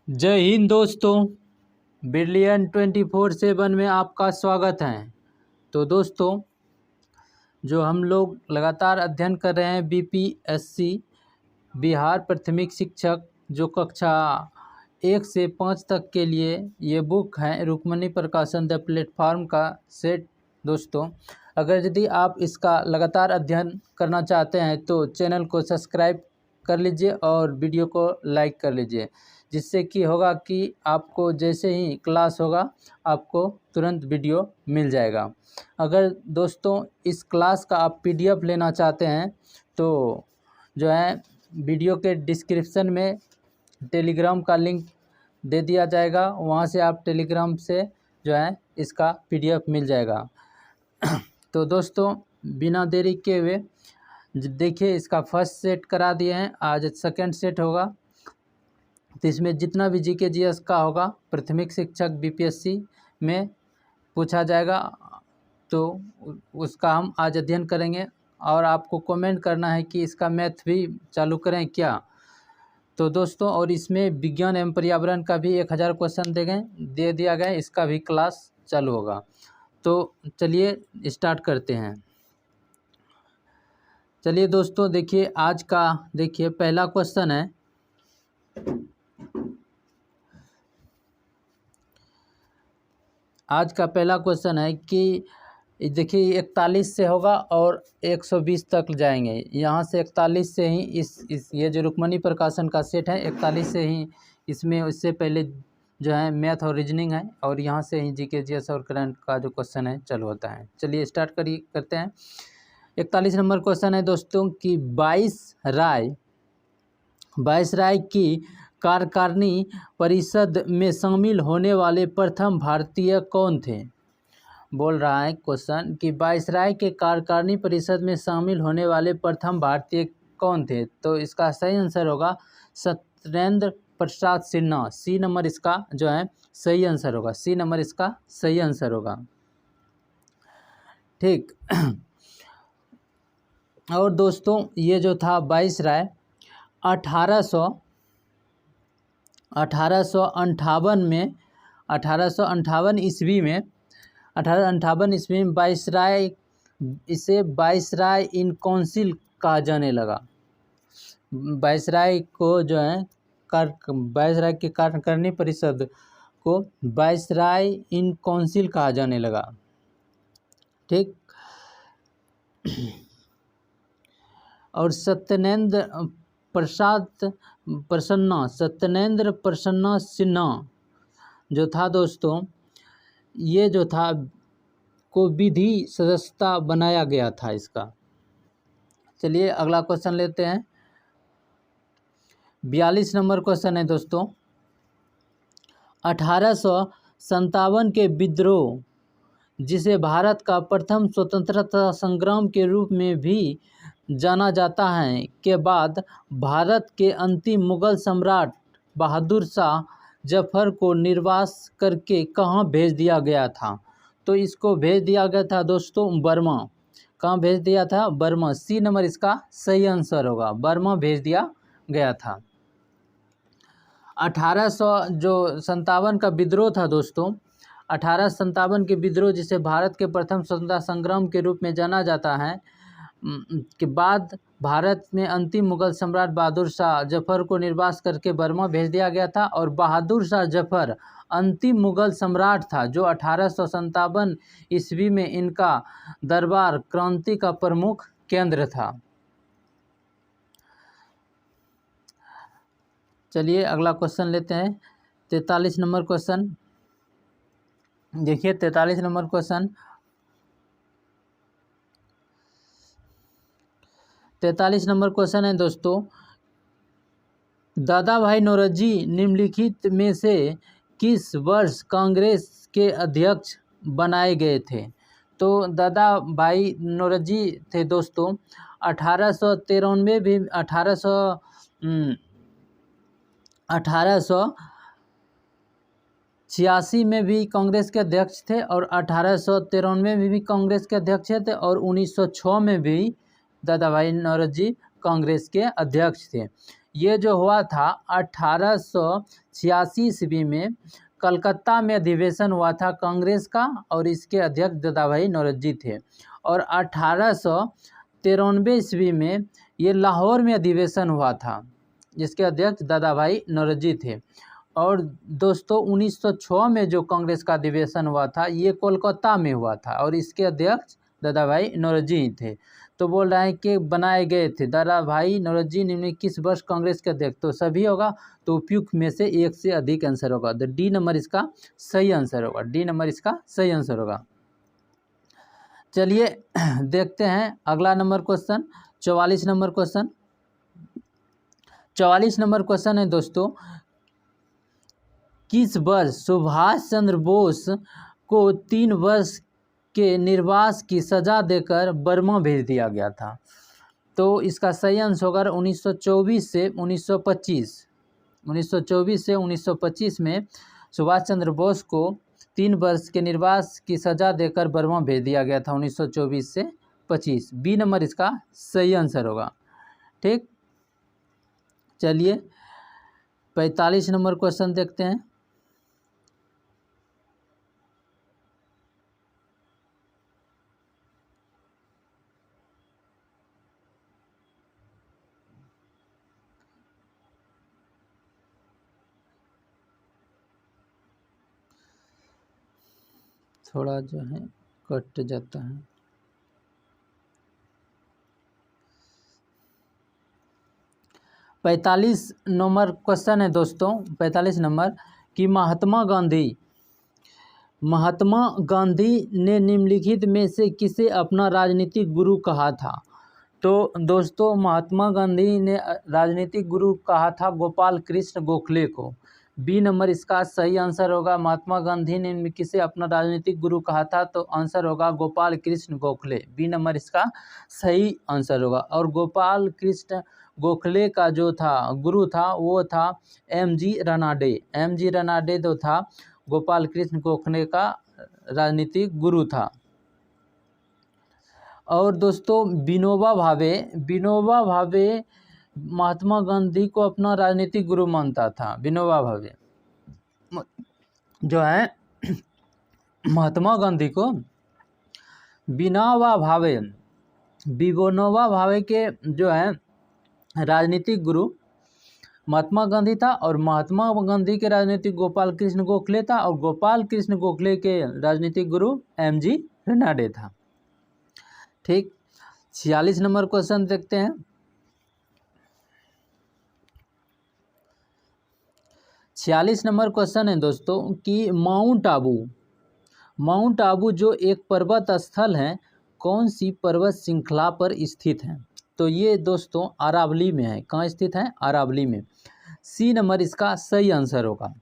जय हिंद दोस्तों, ब्रिलियन 24/7 में आपका स्वागत है। तो दोस्तों, जो हम लोग लगातार अध्ययन कर रहे हैं बीपीएससी बिहार प्राथमिक शिक्षक, जो कक्षा 1 से 5 तक के लिए ये बुक है रुक्मणी प्रकाशन द प्लेटफॉर्म का सेट। दोस्तों, अगर यदि आप इसका लगातार अध्ययन करना चाहते हैं तो चैनल को सब्सक्राइब कर लीजिए और वीडियो को लाइक कर लीजिए, जिससे कि होगा कि आपको जैसे ही क्लास होगा आपको तुरंत वीडियो मिल जाएगा। अगर दोस्तों इस क्लास का आप पीडीएफ लेना चाहते हैं तो जो है वीडियो के डिस्क्रिप्शन में टेलीग्राम का लिंक दे दिया जाएगा, वहाँ से आप टेलीग्राम से जो है इसका पीडीएफ मिल जाएगा। तो दोस्तों, बिना देरी के हुए देखिए, इसका फर्स्ट सेट करा दिए हैं, आज सेकंड सेट होगा। तो इसमें जितना भी जीके जीएस का होगा प्राथमिक शिक्षक बीपीएससी में पूछा जाएगा, तो उसका हम आज अध्ययन करेंगे। और आपको कमेंट करना है कि इसका मैथ भी चालू करें क्या। तो दोस्तों, और इसमें विज्ञान एवं पर्यावरण का भी 1000 क्वेश्चन दे दिया गया है, इसका भी क्लास चालू होगा। तो चलिए स्टार्ट करते हैं। चलिए दोस्तों, देखिए आज का देखिए पहला क्वेश्चन है। आज का पहला क्वेश्चन है कि देखिए 41 से होगा और 120 तक जाएंगे। यहाँ से 41 से ही इस ये जो रुक्मणी प्रकाशन का सेट है 41 से ही इसमें, इससे पहले जो है मैथ और रीजनिंग है, और यहाँ से ही जीके जीएस और करंट का जो क्वेश्चन है चालू होता है। चलिए स्टार्ट करते हैं। 41 नंबर क्वेश्चन है दोस्तों कि वायसराय की कार्यकारिणी परिषद में शामिल होने वाले प्रथम भारतीय कौन थे। बोल रहा है क्वेश्चन कि वायसराय के कार्यकारिणी परिषद में शामिल होने वाले प्रथम भारतीय कौन थे। तो इसका सही आंसर होगा सत्येंद्र प्रसाद सिन्हा। सी नंबर इसका जो है सही आंसर होगा। सी नंबर इसका सही आंसर होगा। ठीक। और दोस्तों, ये जो था वायसराय 1858 में 1858 ईस्वी में वायसराय, इसे वायसराय इन काउंसिल कहा जाने लगा। वायसराय को जो है वायसराय की कार्यकारिणी परिषद को वायसराय इन काउंसिल कहा जाने लगा। ठीक। और सत्येंद्र प्रसन्न सिन्हा जो था दोस्तों, ये जो था को विधि सदस्यता बनाया गया था इसका। चलिए अगला क्वेश्चन लेते हैं। 42 नंबर क्वेश्चन है दोस्तों। 1857 के विद्रोह, जिसे भारत का प्रथम स्वतंत्रता संग्राम के रूप में भी जाना जाता है, के बाद भारत के अंतिम मुगल सम्राट बहादुर शाह जफर को निर्वास करके कहाँ भेज दिया गया था। तो इसको भेज दिया गया था दोस्तों बर्मा। कहाँ भेज दिया था? बर्मा। सी नंबर इसका सही आंसर होगा। बर्मा भेज दिया गया था। 1857 का विद्रोह था दोस्तों। 1857 के विद्रोह, जिसे भारत के प्रथम स्वतंत्रता संग्राम के रूप में जाना जाता है, के बाद भारत में अंतिम मुगल सम्राट बहादुर शाह जफर को निर्वास करके बर्मा भेज दिया गया था। और बहादुर शाह जफर अंतिम मुगल सम्राट था, जो 1857 ईस्वी में इनका दरबार क्रांति का प्रमुख केंद्र था। चलिए अगला क्वेश्चन लेते हैं। 43 नंबर क्वेश्चन देखिए। 43 नंबर क्वेश्चन 43 नंबर क्वेश्चन है दोस्तों। दादा भाई नौरोजी निम्नलिखित में से किस वर्ष कांग्रेस के अध्यक्ष बनाए गए थे। तो दादा भाई नौरोजी थे दोस्तों 1893 भी 1886 में भी कांग्रेस के अध्यक्ष थे, और 1893 में भी कांग्रेस के अध्यक्ष थे, और 1906 में भी दादा भाई नौरोजी कांग्रेस के अध्यक्ष थे। ये जो हुआ था 1886 ईस्वी में कलकत्ता में अधिवेशन हुआ था कांग्रेस का, और इसके अध्यक्ष दादाभाई नौरोजी थे। और 1893 ईस्वी में ये लाहौर में अधिवेशन हुआ था, जिसके अध्यक्ष दादाभाई नौरोजी थे। और दोस्तों 1906 में जो कांग्रेस का अधिवेशन हुआ था ये कोलकाता में हुआ था, और इसके अध्यक्ष दादाभाई नौरोजी थे। तो बोल रहे हैं कि बनाए गए थे दादाभाई नौरोजी निम्न किस वर्ष कांग्रेस के अध्यक्ष, तो सभी होगा, तो उपयुक्त में से एक से अधिक आंसर होगा। तो डी नंबर इसका सही आंसर होगा, डी नंबर इसका सही आंसर होगा। चलिए देखते हैं अगला number question, 44 number question. 44 number question है दोस्तों, किस वर्ष सुभाष चंद्र बोस को 3 वर्ष के निर्वास की सजा देकर बर्मा भेज दिया गया था? तो इसका सही आंसर होगा 1924 से 1925। 1924 से 1925 में सुभाष चंद्र बोस को 3 वर्ष के निर्वास की सजा देकर बर्मा भेज दिया गया था 1924 से 25। बी नंबर इसका सही आंसर होगा। ठीक, चलिए 45 नंबर क्वेश्चन देखते हैं। थोड़ा जो है कट जाता है। पैंतालीस नंबर क्वेश्चन है दोस्तों, 45 नंबर, कि महात्मा गांधी ने निम्नलिखित में से किसे अपना राजनीतिक गुरु कहा था? तो दोस्तों महात्मा गांधी ने राजनीतिक गुरु कहा था गोपाल कृष्ण गोखले को। बी नंबर इसका सही आंसर होगा। महात्मा गांधी ने किसे अपना राजनीतिक गुरु कहा था? तो आंसर होगा गोपाल कृष्ण गोखले। बी नंबर इसका सही आंसर होगा। और गोपाल कृष्ण गोखले का जो था गुरु था वो था एम.जी. रनाडे। एम.जी. रनाडे जो था गोपाल कृष्ण गोखले का राजनीतिक गुरु था। और दोस्तों विनोबा भावे महात्मा गांधी को अपना राजनीतिक गुरु मानता था। विनोबा भावे जो है महात्मा गांधी को विनोबा भावे के जो है राजनीतिक गुरु महात्मा गांधी था, और महात्मा गांधी के राजनीतिक गोपाल कृष्ण गोखले था, और गोपाल कृष्ण गोखले के राजनीतिक गुरु एम.जी. रनाडे था। ठीक, 46 नंबर क्वेश्चन देखते हैं। 46 नंबर क्वेश्चन है दोस्तों कि माउंट आबू जो एक पर्वत स्थल है कौन सी पर्वत श्रृंखला पर स्थित है? तो ये दोस्तों अरावली में है। कहाँ स्थित है? अरावली में। सी नंबर इसका सही आंसर होगा।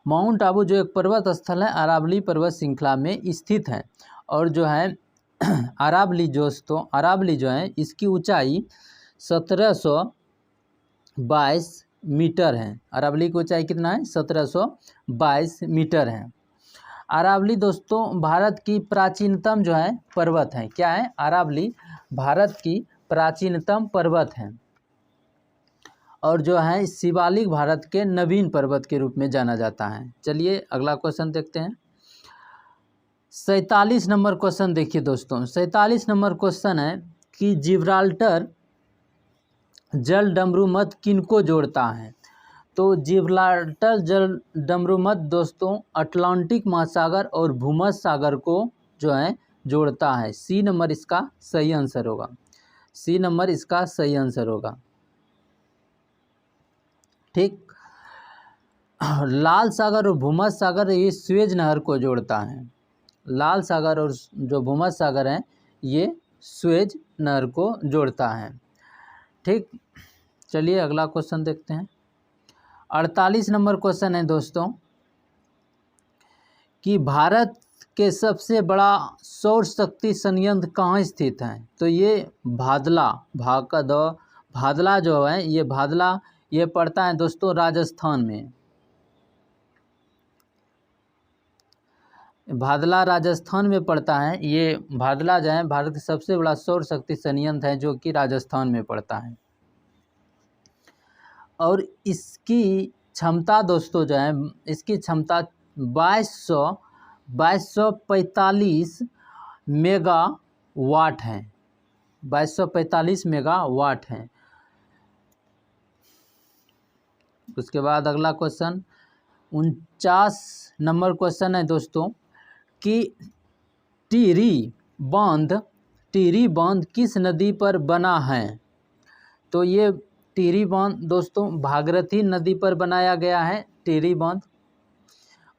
माउंट आबू जो एक पर्वत स्थल है अरावली पर्वत श्रृंखला में स्थित है। और जो है अरावली जो है इसकी ऊंचाई 1722 मीटर है। अरावली की ऊंचाई कितना है? 1722 मीटर है। अरावली दोस्तों भारत की प्राचीनतम जो है पर्वत है। क्या है? अरावली भारत की प्राचीनतम पर्वत है, और जो है शिवालिक भारत के नवीन पर्वत के रूप में जाना जाता है। चलिए अगला क्वेश्चन देखते हैं। 47 नंबर क्वेश्चन देखिए दोस्तों। 47 नंबर क्वेश्चन है कि जिब्राल्टर जल डमरू मध्य किनको जोड़ता है? तो जिब्राल्टर जल डमरू मध्य दोस्तों अटलांटिक महासागर और भूमध्य सागर को जो है जोड़ता है। सी नंबर इसका सही आंसर होगा। सी नंबर इसका सही आंसर होगा। ठीक, लाल सागर और भूमध्य सागर ये स्वेज नहर को जोड़ता है। लाल सागर और जो भूमध्य सागर है ये स्वेज नहर को जोड़ता है। ठीक, चलिए अगला क्वेश्चन देखते हैं। 48 नंबर क्वेश्चन है दोस्तों कि भारत के सबसे बड़ा सौर शक्ति संयंत्र कहाँ स्थित है? तो ये भादला जो है ये पड़ता है दोस्तों राजस्थान में। भादला राजस्थान में पड़ता है। ये भादला जो है भारत का सबसे बड़ा सौर शक्ति संयंत्र है जो कि राजस्थान में पड़ता है। और इसकी क्षमता दोस्तों जो है, इसकी क्षमता 2245 मेगावाट है। 2245 मेगावाट है। उसके बाद अगला क्वेश्चन 49 नंबर क्वेश्चन है दोस्तों कि टिहरी बांध किस नदी पर बना है। तो ये टिहरी बांध दोस्तों भागीरथी नदी पर बनाया गया है टिहरी बांध,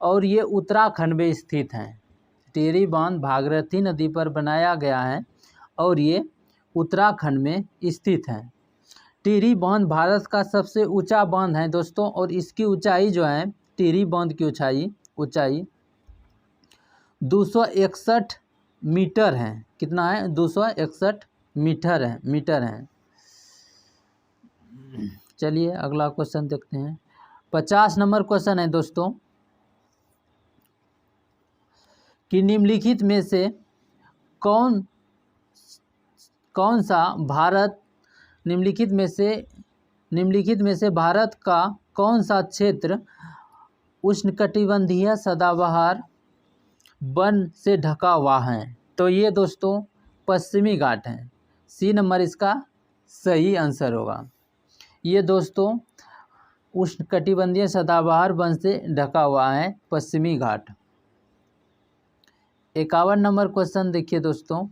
और ये उत्तराखंड में स्थित है। टिहरी बांध भागीरथी नदी पर बनाया गया है और ये उत्तराखंड में स्थित है। टिहरी बांध भारत का सबसे ऊंचा बांध है दोस्तों, और इसकी ऊंचाई जो है, टिहरी बांध की ऊंचाई 261 मीटर है। कितना है? 261 मीटर है। चलिए अगला क्वेश्चन देखते हैं। 50 नंबर क्वेश्चन है दोस्तों कि निम्नलिखित में से कौन सा निम्नलिखित में से भारत का कौन सा क्षेत्र उष्णकटिबंधीय सदाबहार वन से ढका हुआ है। तो ये दोस्तों पश्चिमी घाट है। सी नंबर इसका सही आंसर होगा। ये दोस्तों उष्णकटिबंधीय सदाबहार वन से ढका हुआ है पश्चिमी घाट। 51 नंबर क्वेश्चन देखिए दोस्तों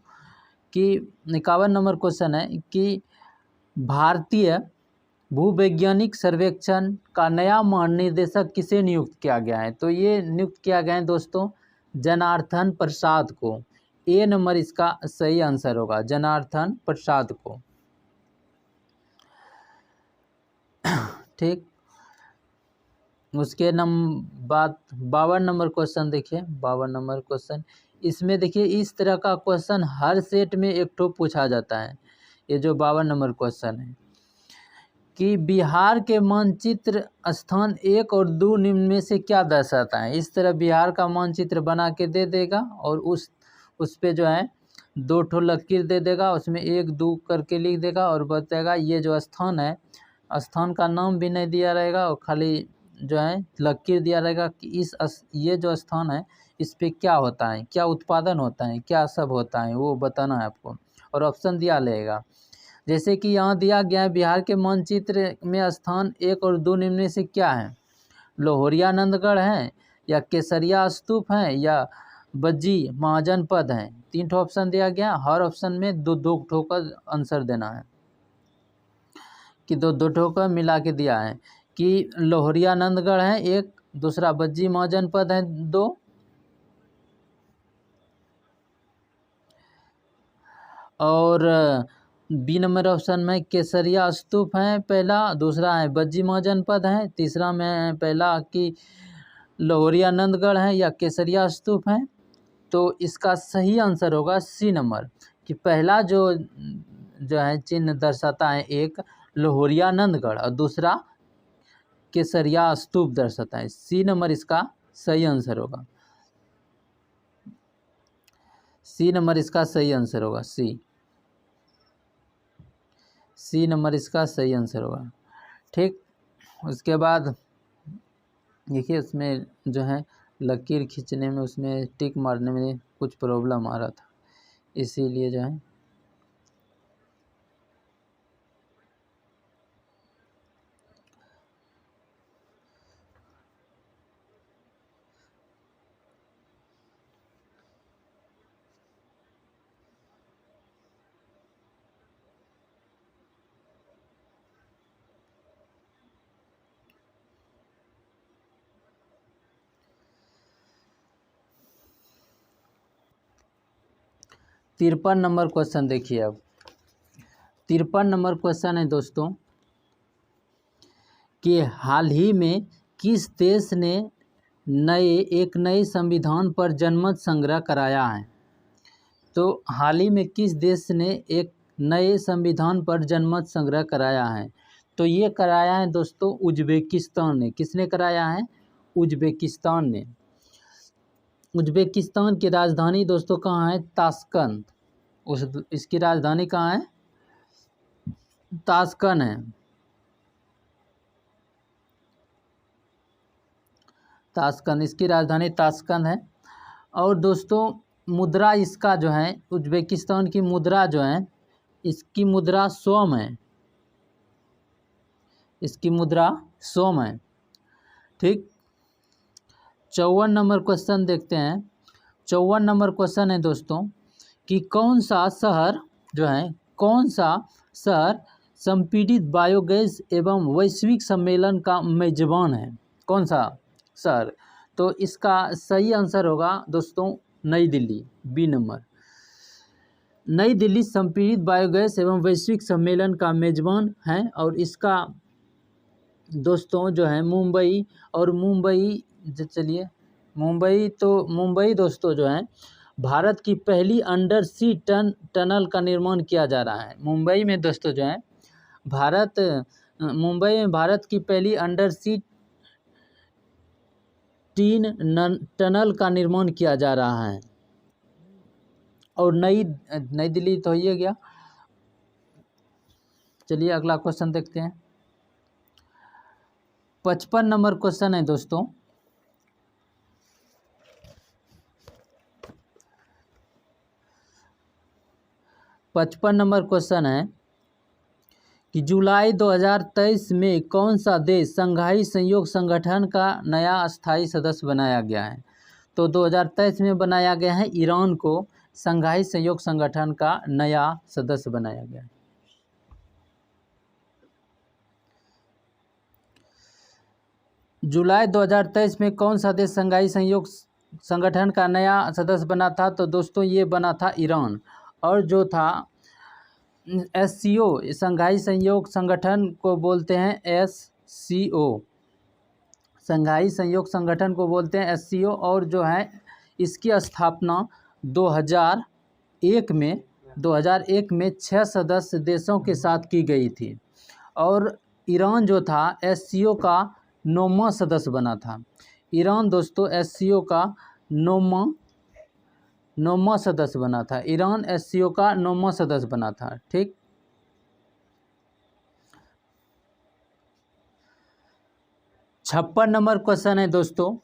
कि 51 नंबर क्वेश्चन है कि भारतीय भूवैज्ञानिक सर्वेक्षण का नया महानिदेशक किसे नियुक्त किया गया है। तो ये नियुक्त किया गया है दोस्तों जनार्दन प्रसाद को। ए नंबर इसका सही आंसर होगा, जनार्दन प्रसाद को। ठीक, उसके बाद 52 नंबर क्वेश्चन देखिए। 52 नंबर क्वेश्चन इसमें देखिए, इस तरह का क्वेश्चन हर सेट में एक ठो पूछा जाता है। ये जो 52 नंबर क्वेश्चन है कि बिहार के मानचित्र स्थान 1 और 2 निम्न में से क्या दर्शाता है। इस तरह बिहार का मानचित्र बना के दे देगा और उस पे जो है 2 ठो लकीर दे देगा, उसमें 1 2 करके लिख देगा और बताएगा ये जो स्थान है, स्थान का नाम भी नहीं दिया रहेगा और खाली जो है लकीर दिया रहेगा कि ये जो स्थान है इस पे क्या होता है, क्या उत्पादन होता है, क्या सब होता है, वो बताना है आपको। और ऑप्शन दिया रहेगा, जैसे कि यहाँ दिया गया है बिहार के मानचित्र में स्थान 1 और 2 निम्न में से क्या है। लोहरिया नंदगढ़ है, या केसरिया स्तूप है, या बज्जी महाजनपद है। 3 ठो ऑप्शन दिया गया, हर ऑप्शन में 2 ठो का आंसर देना है कि 2 ठो का मिला के दिया है कि लोहरिया नंदगढ़ है 1, दूसरा बज्जी महाजनपद है 2, और बी नंबर ऑप्शन में केसरिया स्तूप है पहला, दूसरा है बज्जी महाजनपद है, तीसरा में है पहला कि लोहरिया नंदगढ़ है या केसरिया स्तूप है। तो इसका सही आंसर होगा सी नंबर कि पहला जो है चिन्ह दर्शाता है, एक लोहरिया नंदगढ़ और दूसरा केसरिया स्तूप दर्शाता है। सी नंबर इसका सही आंसर होगा। सी नंबर इसका सही आंसर होगा। सी नंबर इसका सही आंसर होगा। ठीक, उसके बाद देखिए उसमें जो है लकीर खींचने में, उसमें टिक मारने में कुछ प्रॉब्लम आ रहा था, इसीलिए जो है 53 नंबर क्वेश्चन देखिए। अब 53 नंबर क्वेश्चन है दोस्तों कि हाल ही में किस देश ने एक नए संविधान पर जनमत संग्रह कराया है। तो हाल ही में किस देश ने एक नए संविधान पर जनमत संग्रह कराया है। तो ये कराया है दोस्तों उज्बेकिस्तान ने। किसने कराया है? उज्बेकिस्तान ने। उज्बेकिस्तान की राजधानी दोस्तों कहाँ है? ताशकंद। इसकी राजधानी कहाँ है? ताशकंद है। ताशकंद, इसकी राजधानी ताशकंद है। और दोस्तों मुद्रा इसका जो है, उज्बेकिस्तान की मुद्रा जो है, इसकी मुद्रा सोम है, इसकी मुद्रा सोम है। ठीक, 54 नंबर क्वेश्चन देखते हैं। 54 नंबर क्वेश्चन है दोस्तों कि कौन सा शहर जो है, कौन सा शहर संपीड़ित बायोगैस एवं वैश्विक सम्मेलन का मेजबान है? कौन सा शहर? तो इसका सही आंसर होगा दोस्तों नई दिल्ली, बी नंबर। नई दिल्ली संपीड़ित बायोगैस एवं वैश्विक सम्मेलन का मेजबान है। और इसका दोस्तों जो है मुंबई, और मुंबई चलिए मुंबई दोस्तों जो है भारत की पहली अंडर सी टनल का निर्माण किया जा रहा है। मुंबई में दोस्तों जो है मुंबई में भारत की पहली अंडर सी टनल का निर्माण किया जा रहा है। और नई दिल्ली तो ये गया। चलिए अगला क्वेश्चन देखते हैं। 55 नंबर क्वेश्चन है दोस्तों। 55 नंबर क्वेश्चन है कि जुलाई 2023 में कौन सा देश शंघाई सहयोग संगठन का नया स्थायी सदस्य बनाया गया है? तो 2023 में बनाया गया है, ईरान को शंघाई सहयोग संगठन का नया सदस्य बनाया गया है। जुलाई 2023 में कौन सा देश शंघाई सहयोग संगठन का नया सदस्य बना था? तो दोस्तों ये बना था ईरान। और जो था SCO, शंघाई सहयोग संगठन को बोलते हैं SCO, शंघाई सहयोग संगठन को बोलते हैं SCO। और जो है इसकी स्थापना 2001 में 6 सदस्य देशों के साथ की गई थी। और ईरान जो था SCO का 9वां सदस्य बना था। ईरान दोस्तों SCO का 9वां सदस्य बना था। ईरान SCO का 9वां सदस्य बना था। ठीक, छप्पन नंबर क्वेश्चन है दोस्तों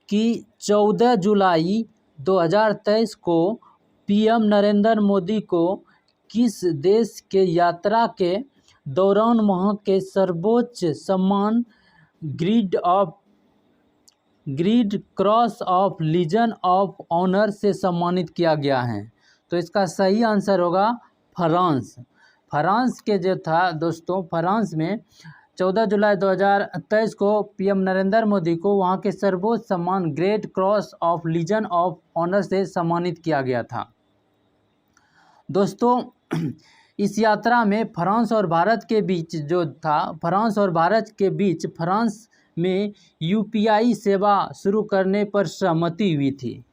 कि 14 जुलाई 2023 को PM नरेंद्र मोदी को किस देश के यात्रा के दौरान वहां के सर्वोच्च सम्मान grand cross of legion of honour से सम्मानित किया गया है? तो इसका सही आंसर होगा फ्रांस। फ्रांस के जो था दोस्तों, फ्रांस में 14 जुलाई 2023 को PM नरेंद्र मोदी को वहाँ के सर्वोच्च सम्मान great cross of legion of honour से सम्मानित किया गया था। दोस्तों इस यात्रा में फ्रांस और भारत के बीच जो था, फ्रांस में UPI सेवा शुरू करने पर सहमति हुई थी।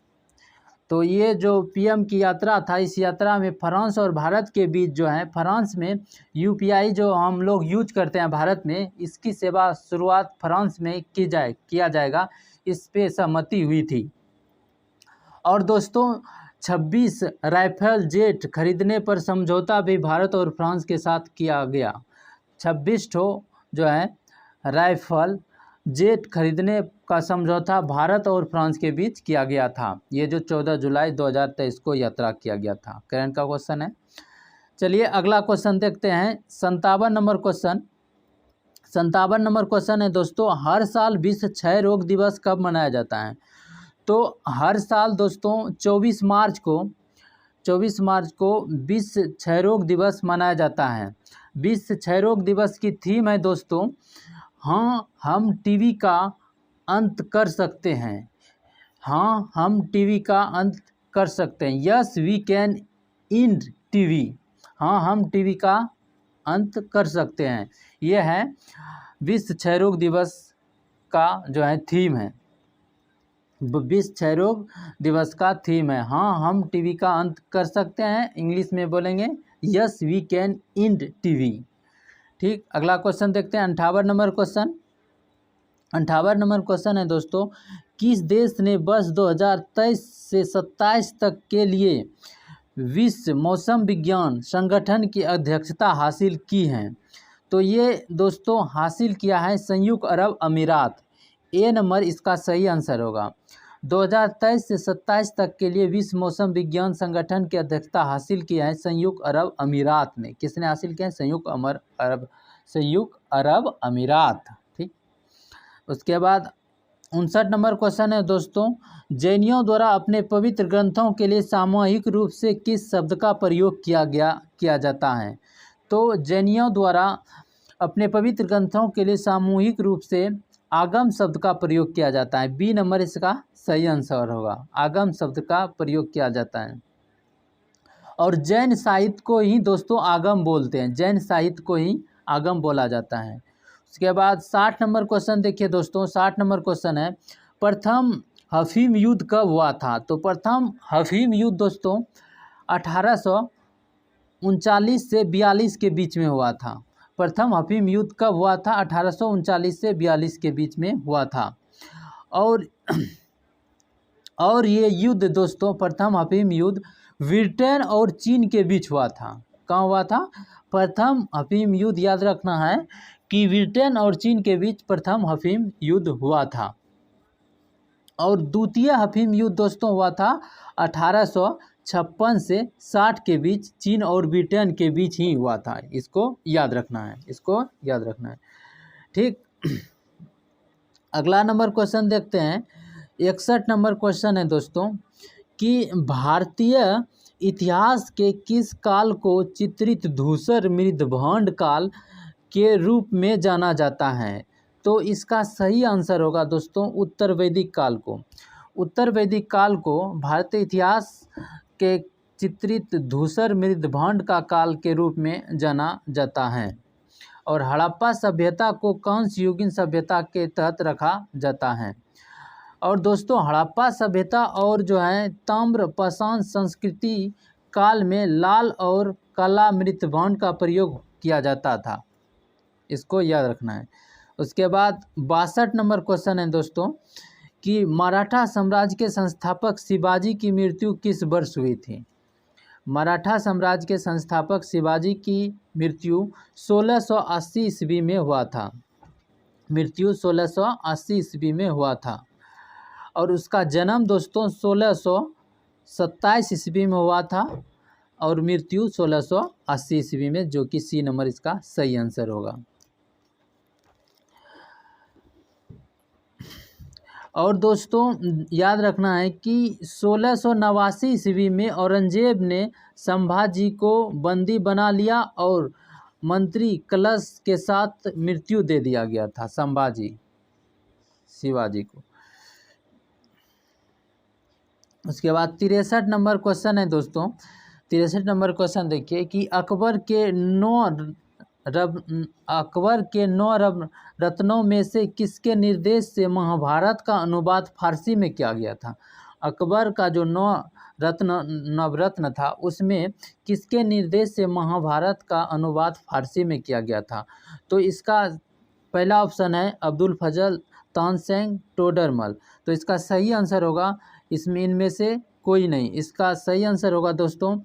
तो ये जो PM की यात्रा था, इस यात्रा में फ्रांस और भारत के बीच जो है, फ्रांस में UPI जो हम लोग यूज करते हैं भारत में, इसकी सेवा शुरुआत फ्रांस में किया जाएगा, इस पे सहमति हुई थी। और दोस्तों 26 राइफल जेट खरीदने पर समझौता भी भारत और फ्रांस के साथ किया गया। 26 जो है राइफल जेट खरीदने का समझौता भारत और फ्रांस के बीच किया गया था। ये जो 14 जुलाई 2023 को यात्रा किया गया था। करंट का क्वेश्चन है। चलिए अगला क्वेश्चन देखते हैं। 57 नंबर क्वेश्चन है दोस्तों, हर साल विश्व क्षय रोग दिवस कब मनाया जाता है? तो हर साल दोस्तों 24 मार्च को विश्व क्षय रोग दिवस मनाया जाता है। विश्व क्षय रोग दिवस की थीम है दोस्तों, हाँ हम टीवी का अंत कर सकते हैं। हाँ हम टीवी का अंत कर सकते हैं। Yes we can end TV. हाँ हम टीवी का अंत कर सकते हैं। यह है विश्व क्षय रोग दिवस का जो है थीम है। विश्व क्षय रोग दिवस का थीम है, हाँ हम टीवी का अंत कर सकते हैं। इंग्लिश में बोलेंगे yes we can end TV. ठीक, अगला क्वेश्चन देखते हैं। 58 नंबर क्वेश्चन है दोस्तों, किस देश ने वर्ष 2023 से 27 तक के लिए विश्व मौसम विज्ञान संगठन की अध्यक्षता हासिल की है? तो ये दोस्तों हासिल किया है संयुक्त अरब अमीरात। ए नंबर इसका सही आंसर होगा। 2023 से 27 तक के लिए विश्व मौसम विज्ञान संगठन की अध्यक्षता हासिल किया है संयुक्त अरब अमीरात ने। किसने हासिल किया है? संयुक्त अरब अमीरात। ठीक। उसके बाद 59 नंबर क्वेश्चन है दोस्तों, जैनियों द्वारा अपने पवित्र ग्रंथों के लिए सामूहिक रूप से किस शब्द का प्रयोग किया जाता है? तो जैनियों द्वारा अपने पवित्र ग्रंथों के लिए सामूहिक रूप से आगम शब्द का प्रयोग किया जाता है। बी नंबर इसका सही आंसर होगा। आगम शब्द का प्रयोग किया जाता है। और जैन साहित्य को ही दोस्तों आगम बोलते हैं। जैन साहित्य को ही आगम बोला जाता है। उसके बाद 60 नंबर क्वेश्चन देखिए दोस्तों। 60 नंबर क्वेश्चन है, प्रथम हफीम युद्ध कब हुआ था? तो प्रथम हफीम युद्ध दोस्तों 1839 से 42 के बीच में हुआ था। प्रथम हफीम युद्ध कब हुआ था? 1839 से 42 के बीच में हुआ था। और ये युद्ध दोस्तों, प्रथम हफीम युद्ध ब्रिटेन और चीन के बीच हुआ था। कहाँ हुआ था? प्रथम हफीम युद्ध याद रखना है कि ब्रिटेन और चीन के बीच प्रथम हफीम युद्ध हुआ था। और द्वितीय हफीम युद्ध दोस्तों हुआ था 1856 से 60 के बीच, चीन और ब्रिटेन के बीच ही हुआ था। इसको याद रखना है, इसको याद रखना है। ठीक। अगला नंबर क्वेश्चन देखते हैं। 61 नंबर क्वेश्चन है दोस्तों कि भारतीय इतिहास के किस काल को चित्रित धूसर मृदभांड काल के रूप में जाना जाता है? तो इसका सही आंसर होगा दोस्तों उत्तर वैदिक काल को। उत्तर वैदिक काल को भारतीय इतिहास के चित्रित धूसर मृदभांड का काल के रूप में जाना जाता है। और हड़प्पा सभ्यता को कांस्ययुगीन सभ्यता के तहत रखा जाता है। और दोस्तों हड़प्पा सभ्यता और जो है ताम्र पाषाण संस्कृति काल में लाल और काला मृदभांड का प्रयोग किया जाता था। इसको याद रखना है। उसके बाद 62 नंबर क्वेश्चन है दोस्तों कि मराठा साम्राज्य के संस्थापक शिवाजी की मृत्यु किस वर्ष हुई थी? मराठा साम्राज्य के संस्थापक शिवाजी की मृत्यु 1680 ईस्वी में हुआ था। मृत्यु 1680 ईस्वी में हुआ था। और उसका जन्म दोस्तों 1627 ईस्वी में हुआ था और मृत्यु 1680 ईस्वी में, जो कि सी नंबर इसका सही आंसर होगा। और दोस्तों याद रखना है कि 1689 ईस्वी में औरंगजेब ने संभाजी को बंदी बना लिया और मंत्री कलश के साथ मृत्यु दे दिया गया था शिवाजी को। उसके बाद 63 नंबर क्वेश्चन है दोस्तों। 63 नंबर क्वेश्चन देखिए कि अकबर के 9 रत्नों में से किसके निर्देश से महाभारत का अनुवाद फारसी में किया गया था? अकबर का जो 9 नवरत्न था उसमें किसके निर्देश से महाभारत का अनुवाद फारसी में किया गया था? तो इसका पहला ऑप्शन है अब्दुल फजल, तानसेन, टोडरमल। तो इसका सही आंसर होगा इसमें इनमें से कोई नहीं। इसका सही आंसर होगा दोस्तों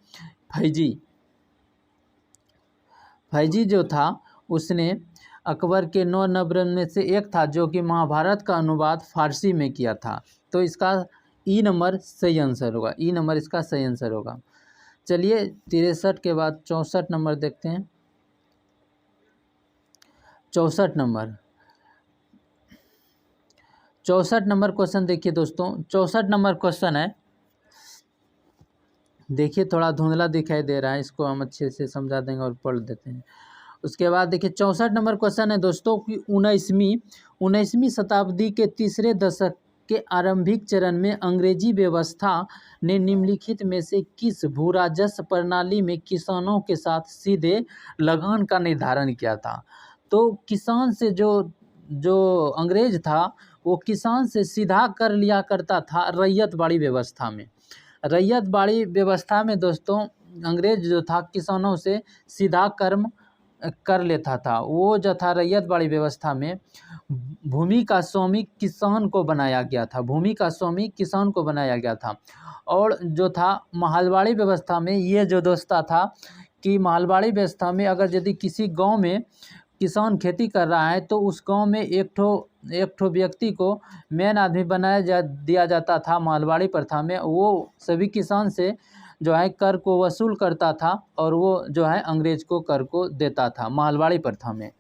फैजी जो था उसने अकबर के 9 नवरत्न में से एक था जो कि महाभारत का अनुवाद फारसी में किया था। तो इसका ई नंबर सही आंसर होगा। ई नंबर इसका सही आंसर होगा। चलिए 63 के बाद 64 नंबर देखते हैं। 64 नंबर क्वेश्चन देखिए दोस्तों। 64 नंबर क्वेश्चन है, देखिए थोड़ा धुंधला दिखाई दे रहा है, इसको हम अच्छे से समझा देंगे और पढ़ देते हैं। उसके बाद देखिए 64 नंबर क्वेश्चन है दोस्तों कि 19वीं शताब्दी के तीसरे दशक के आरंभिक चरण में अंग्रेजी व्यवस्था ने निम्नलिखित में से किस भू राजस्व प्रणाली में किसानों के साथ सीधे लगान का निर्धारण किया था? तो किसान से जो अंग्रेज था वो किसान से सीधा कर लिया करता था रैयतवाड़ी व्यवस्था में। रैयतवाड़ी व्यवस्था में दोस्तों अंग्रेज जो था किसानों से सीधा कर्म कर लेता था। वो जो था रैयतवाड़ी व्यवस्था में भूमि का स्वामी किसान को बनाया गया था। भूमि का स्वामी किसान को बनाया गया था। और जो था महलवाड़ी व्यवस्था में ये जो दोस्ता था कि महलवाड़ी व्यवस्था में अगर यदि किसी गांव में किसान खेती कर रहा है तो उस गांव में एक ठो व्यक्ति को मेन आदमी दिया जाता था मालवाड़ी प्रथा में। वो सभी किसान से जो है कर को वसूल करता था और वो जो है अंग्रेज को कर को देता था मालवाड़ी प्रथा में।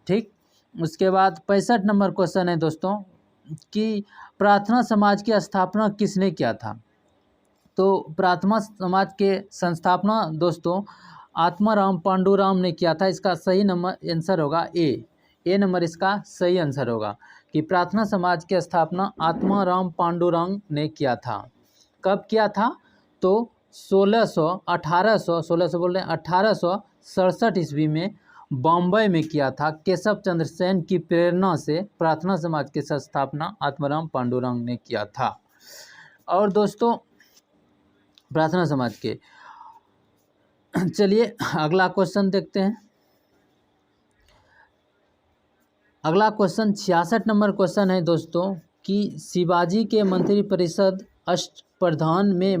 ठीक, उसके बाद 65 नंबर क्वेश्चन है दोस्तों कि प्रार्थना समाज की स्थापना किसने किया था। तो प्रार्थना समाज के संस्थापना दोस्तों आत्माराम पांडुराम ने किया था। इसका सही नंबर आंसर होगा ए नंबर इसका सही आंसर होगा कि प्रार्थना समाज की स्थापना आत्माराम पांडुरंग ने किया था। कब किया था? तो 1867 ईस्वी में बॉम्बे में किया था। केशव चंद्र सेन की प्रेरणा से प्रार्थना समाज की स्थापना आत्माराम पांडुरंग ने किया था। और दोस्तों प्रार्थना समाज के चलिए अगला क्वेश्चन देखते हैं। अगला क्वेश्चन 66 नंबर क्वेश्चन है दोस्तों कि शिवाजी के मंत्री परिषद अष्टप्रधान में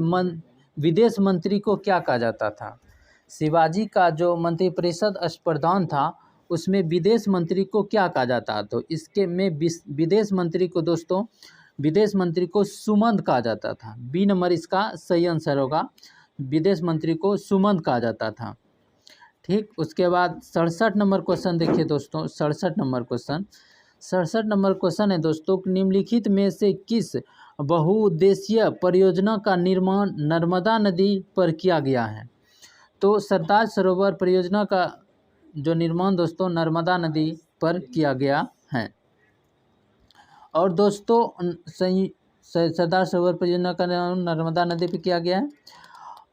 विदेश मंत्री को क्या कहा जाता था। शिवाजी का जो मंत्री परिषद अष्टप्रधान था उसमें विदेश मंत्री को क्या कहा जाता। तो इसके में विदेश मंत्री को दोस्तों विदेश मंत्री को सुमंत कहा जाता था। बी नंबर इसका सही आंसर होगा, विदेश मंत्री को सुमंत कहा जाता था। ठीक, उसके बाद 67 नंबर क्वेश्चन देखिए दोस्तों। 67 नंबर क्वेश्चन है दोस्तों निम्नलिखित में से किस बहुउद्देशीय परियोजना का निर्माण नर्मदा नदी पर किया गया है। तो सरदार सरोवर परियोजना का जो निर्माण दोस्तों नर्मदा नदी पर किया गया है। और दोस्तों सरदार सरोवर परियोजना का निर्माण नर्मदा नदी पर किया गया है।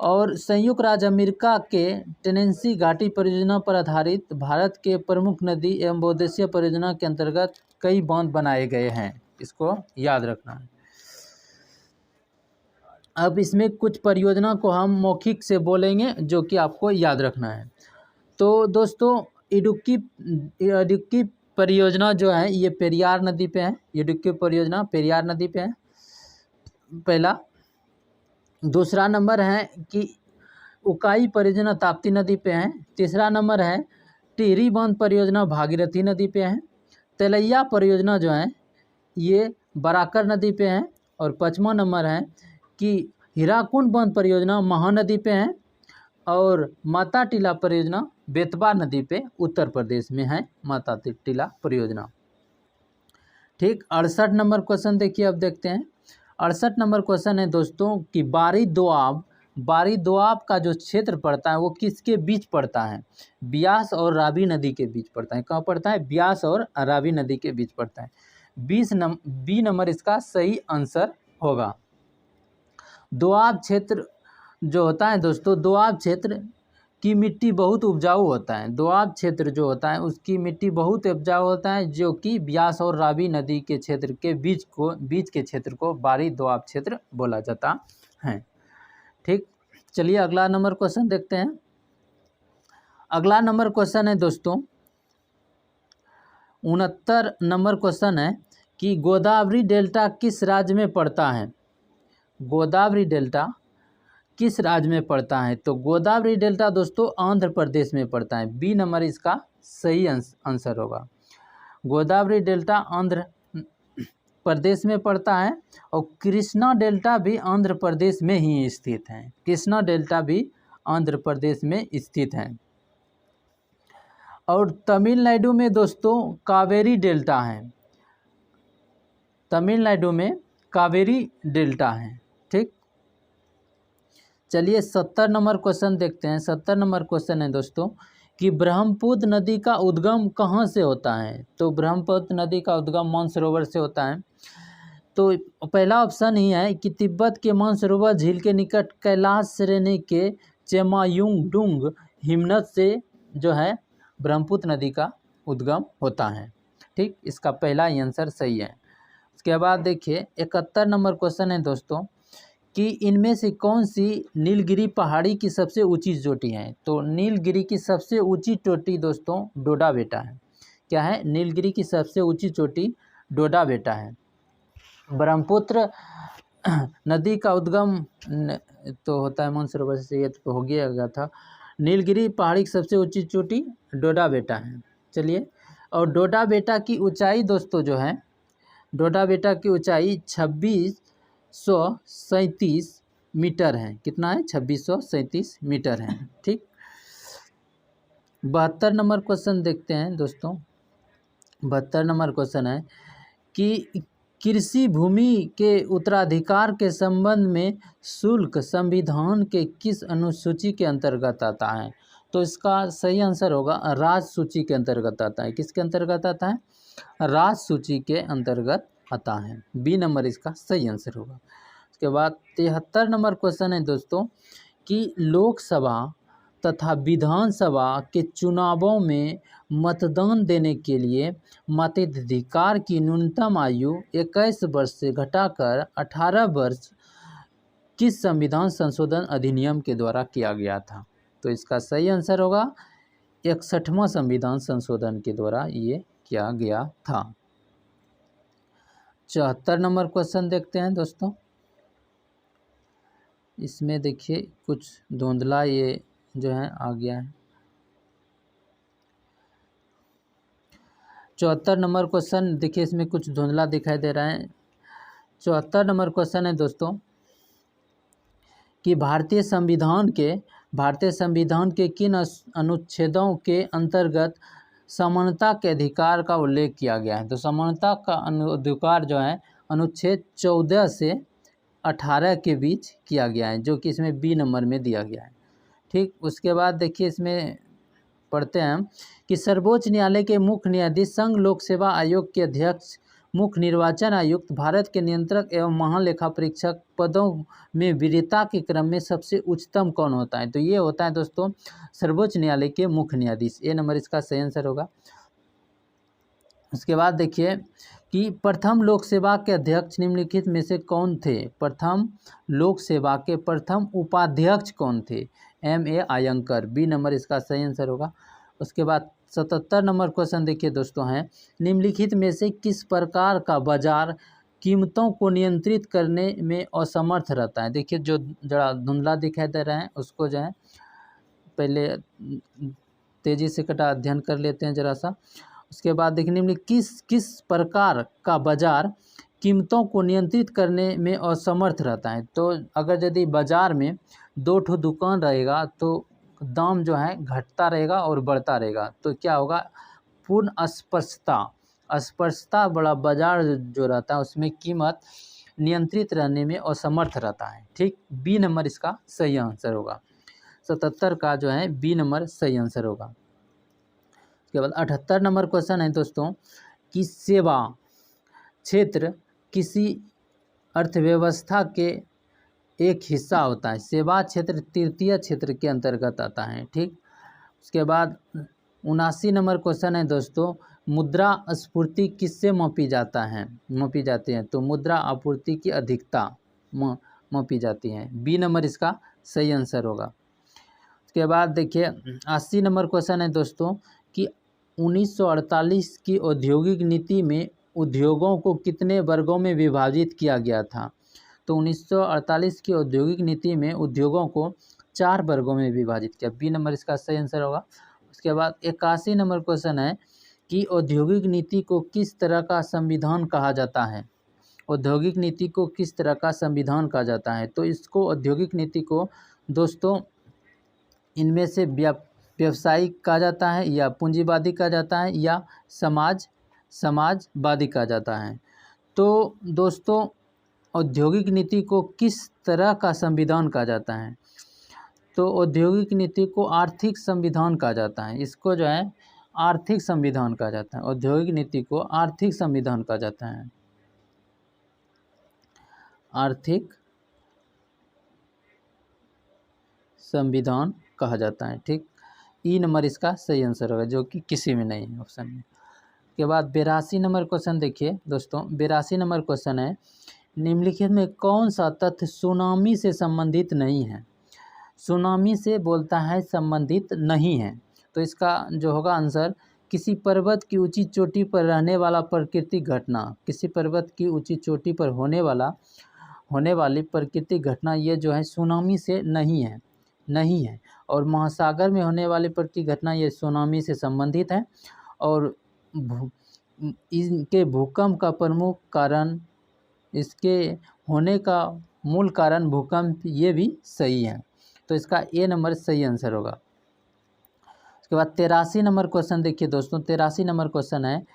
और संयुक्त राज्य अमेरिका के टेनेसी घाटी परियोजना पर आधारित भारत के प्रमुख नदी एवं बहुउद्देशीय परियोजना के अंतर्गत कई बांध बनाए गए हैं। इसको याद रखना है। अब इसमें कुछ परियोजना को हम मौखिक से बोलेंगे जो कि आपको याद रखना है। तो दोस्तों इडुक्की परियोजना जो है ये पेरियार नदी पे है। इडुक्की परियोजना पेरियार नदी पे है पहला। दूसरा नंबर है कि उकाई परियोजना ताप्ती नदी पे है। तीसरा नंबर है टिहरी बांध परियोजना भागीरथी नदी पे है। तेलैया परियोजना जो है ये बराकर नदी पे है। और 5वां नंबर है कि हीराकुंड बांध परियोजना महानदी पे है। और माता टीला परियोजना बेतवा नदी पे उत्तर प्रदेश में है माता टीला परियोजना। ठीक, 68 नंबर क्वेश्चन देखिए। अब देखते हैं 68 नंबर क्वेश्चन है दोस्तों कि बारी दोआब का जो क्षेत्र पड़ता है वो किसके बीच पड़ता है। ब्यास और रावी नदी के बीच पड़ता है। कहाँ पड़ता है? ब्यास और रावी नदी के बीच पड़ता है। बी नंबर इसका सही आंसर होगा। दोआब क्षेत्र जो होता है दोस्तों दोआब क्षेत्र की मिट्टी बहुत उपजाऊ होता है। दोआब क्षेत्र जो होता है उसकी मिट्टी बहुत उपजाऊ होता है जो कि ब्यास और रावी नदी के क्षेत्र के बीच के क्षेत्र को बारी दोआब क्षेत्र बोला जाता है। ठीक, चलिए अगला नंबर क्वेश्चन देखते हैं। अगला नंबर क्वेश्चन है दोस्तों 69 नंबर क्वेश्चन है कि गोदावरी डेल्टा किस राज्य में पड़ता है। गोदावरी डेल्टा किस राज्य में पड़ता है। तो गोदावरी डेल्टा दोस्तों आंध्र प्रदेश में पड़ता है। बी नंबर इसका सही आंसर होगा। गोदावरी डेल्टा आंध्र प्रदेश में पड़ता है। और कृष्णा डेल्टा भी आंध्र प्रदेश में ही स्थित है। कृष्णा डेल्टा भी आंध्र प्रदेश में स्थित है। और तमिलनाडु में दोस्तों कावेरी डेल्टा है। तमिलनाडु में कावेरी डेल्टा है। ठीक, चलिए 70 नंबर क्वेश्चन देखते हैं। 70 नंबर क्वेश्चन है दोस्तों कि ब्रह्मपुत्र नदी का उद्गम कहाँ से होता है। तो ब्रह्मपुत्र नदी का उद्गम मानसरोवर से होता है। तो पहला ऑप्शन ही है कि तिब्बत के मानसरोवर झील के निकट कैलाश श्रेणी के चेमायुंगडुंग हिमनद से जो है ब्रह्मपुत्र नदी का उद्गम होता है। ठीक, इसका पहला ही आंसर सही है। उसके बाद देखिए 71 नंबर क्वेश्चन है दोस्तों कि इनमें से कौन सी नीलगिरी पहाड़ी की सबसे ऊंची चोटी है। तो नीलगिरी की सबसे ऊंची चोटी दोस्तों डोडा बेटा है। क्या है? नीलगिरी की सबसे ऊंची चोटी डोडा बेटा है। ब्रह्मपुत्र नदी का उद्गम तो होता है मानसरोवर से, ये तो हो गया था। नीलगिरी पहाड़ी की सबसे ऊंची चोटी डोडा बेटा है। चलिए, और डोडा बेटा की ऊंचाई दोस्तों जो है, डोडा बेटा की ऊंचाई 2637 मीटर है। कितना है? 2637 मीटर है। ठीक, 72 नंबर क्वेश्चन देखते हैं दोस्तों। 72 नंबर क्वेश्चन है कि कृषि भूमि के उत्तराधिकार के संबंध में शुल्क संविधान के किस अनुसूची के अंतर्गत आता है? तो इसका सही आंसर होगा राजसूची के अंतर्गत आता है। किसके अंतर्गत आता है? राजसूची के अंतर्गत आता है। बी नंबर इसका सही आंसर होगा। उसके बाद 73 नंबर क्वेश्चन है दोस्तों कि लोकसभा तथा विधानसभा के चुनावों में मतदान देने के लिए मताधिकार की न्यूनतम आयु 21 वर्ष से घटाकर 18 वर्ष किस संविधान संशोधन अधिनियम के द्वारा किया गया था? तो इसका सही आंसर होगा 61वां संविधान संशोधन के द्वारा ये किया गया था। 74 नंबर क्वेश्चन देखते हैं दोस्तों। इसमें देखिए कुछ धुंधला ये जो है आ गया है। 74 नंबर क्वेश्चन देखिए, इसमें कुछ धुंधला दिखाई दे रहा है। 74 नंबर क्वेश्चन है दोस्तों कि भारतीय संविधान के किन अनुच्छेदों के अंतर्गत समानता के अधिकार का उल्लेख किया गया है? तो समानता का अधिकार जो है अनुच्छेद 14 से 18 के बीच किया गया है, जो कि इसमें बी नंबर में दिया गया है। ठीक, उसके बाद देखिए इसमें पढ़ते हैं हम कि सर्वोच्च न्यायालय के मुख्य न्यायाधीश, संघ लोक सेवा आयोग के अध्यक्ष, मुख्य निर्वाचन आयुक्त, भारत के नियंत्रक एवं महालेखा परीक्षक पदों में वरीयता के क्रम में सबसे उच्चतम कौन होता है? तो ये होता है दोस्तों सर्वोच्च न्यायालय के मुख्य न्यायाधीश। ए नंबर इसका सही आंसर होगा। उसके बाद देखिए कि प्रथम लोक सेवा के अध्यक्ष निम्नलिखित में से कौन थे? प्रथम लोक सेवा के प्रथम उपाध्यक्ष कौन थे? M.A. अयंकर। बी नंबर इसका सही आंसर होगा। उसके बाद 77 नंबर क्वेश्चन देखिए दोस्तों हैं, निम्नलिखित में से किस प्रकार का बाजार कीमतों को नियंत्रित करने में असमर्थ रहता है? देखिए जो जरा धुंधला दिखाई दे रहा है उसको जो है पहले तेजी से कटा अध्ययन कर लेते हैं जरा सा। उसके बाद देखिए निम्नलिखित किस प्रकार का बाजार कीमतों को नियंत्रित करने में असमर्थ रहता है? तो अगर यदि बाजार में दो ठो दुकान रहेगा तो दाम जो है घटता रहेगा और बढ़ता रहेगा, तो क्या होगा? पूर्ण अस्पर्शता बड़ा बाजार जो रहता है उसमें कीमत नियंत्रित रहने में असमर्थ रहता है। ठीक, बी नंबर इसका सही आंसर होगा। 77 का जो है बी नंबर सही आंसर होगा। उसके बाद 78 नंबर क्वेश्चन है दोस्तों कि सेवा क्षेत्र किसी अर्थव्यवस्था के एक हिस्सा होता है। सेवा क्षेत्र तृतीय क्षेत्र के अंतर्गत आता है। ठीक, उसके बाद 79 नंबर क्वेश्चन है दोस्तों, मुद्रा आपूर्ति किससे मापी जाती है? तो मुद्रा आपूर्ति की अधिकता मापी जाती है। बी नंबर इसका सही आंसर होगा। उसके बाद देखिए 80 नंबर क्वेश्चन है दोस्तों कि 1948 की औद्योगिक नीति में उद्योगों को कितने वर्गों में विभाजित किया गया था? तो 1948 की औद्योगिक नीति में उद्योगों को 4 वर्गों में विभाजित किया। बी नंबर इसका सही आंसर होगा। उसके बाद 81 नंबर क्वेश्चन है कि औद्योगिक नीति को किस तरह का संविधान कहा जाता है? औद्योगिक नीति को किस तरह का संविधान कहा जाता है? तो इसको औद्योगिक नीति को दोस्तों इनमें से व्यावसायिक कहा जाता है या पूंजीवादी कहा जाता है या समाजवादी कहा जाता है। तो दोस्तों औद्योगिक नीति को किस तरह का संविधान कहा जाता है? तो औद्योगिक नीति को आर्थिक संविधान कहा जाता है। इसको जो है आर्थिक संविधान कहा जाता है। औद्योगिक नीति को आर्थिक संविधान कहा जाता है। आर्थिक संविधान कहा जाता है। ठीक, ई नंबर इसका सही आंसर होगा, जो कि किसी में नहीं है ऑप्शन में। के बाद 82 नंबर क्वेश्चन देखिए दोस्तों। 82 नंबर क्वेश्चन है, निम्नलिखित में कौन सा तथ्य सुनामी से संबंधित नहीं है? सुनामी से बोलता है संबंधित नहीं है। तो इसका जो होगा आंसर, किसी पर्वत की ऊंची चोटी पर रहने वाला प्राकृतिक घटना, किसी पर्वत की ऊंची चोटी पर होने वाली प्राकृतिक घटना, ये जो है सुनामी से नहीं है। और महासागर में होने वाली प्राकृतिक घटना ये सुनामी से संबंधित है। और इनके भूकंप का प्रमुख कारण, इसके होने का मूल कारण भूकंप, ये भी सही है। तो इसका ए नंबर सही आंसर होगा। उसके बाद 83 नंबर क्वेश्चन देखिए दोस्तों, 83 नंबर क्वेश्चन है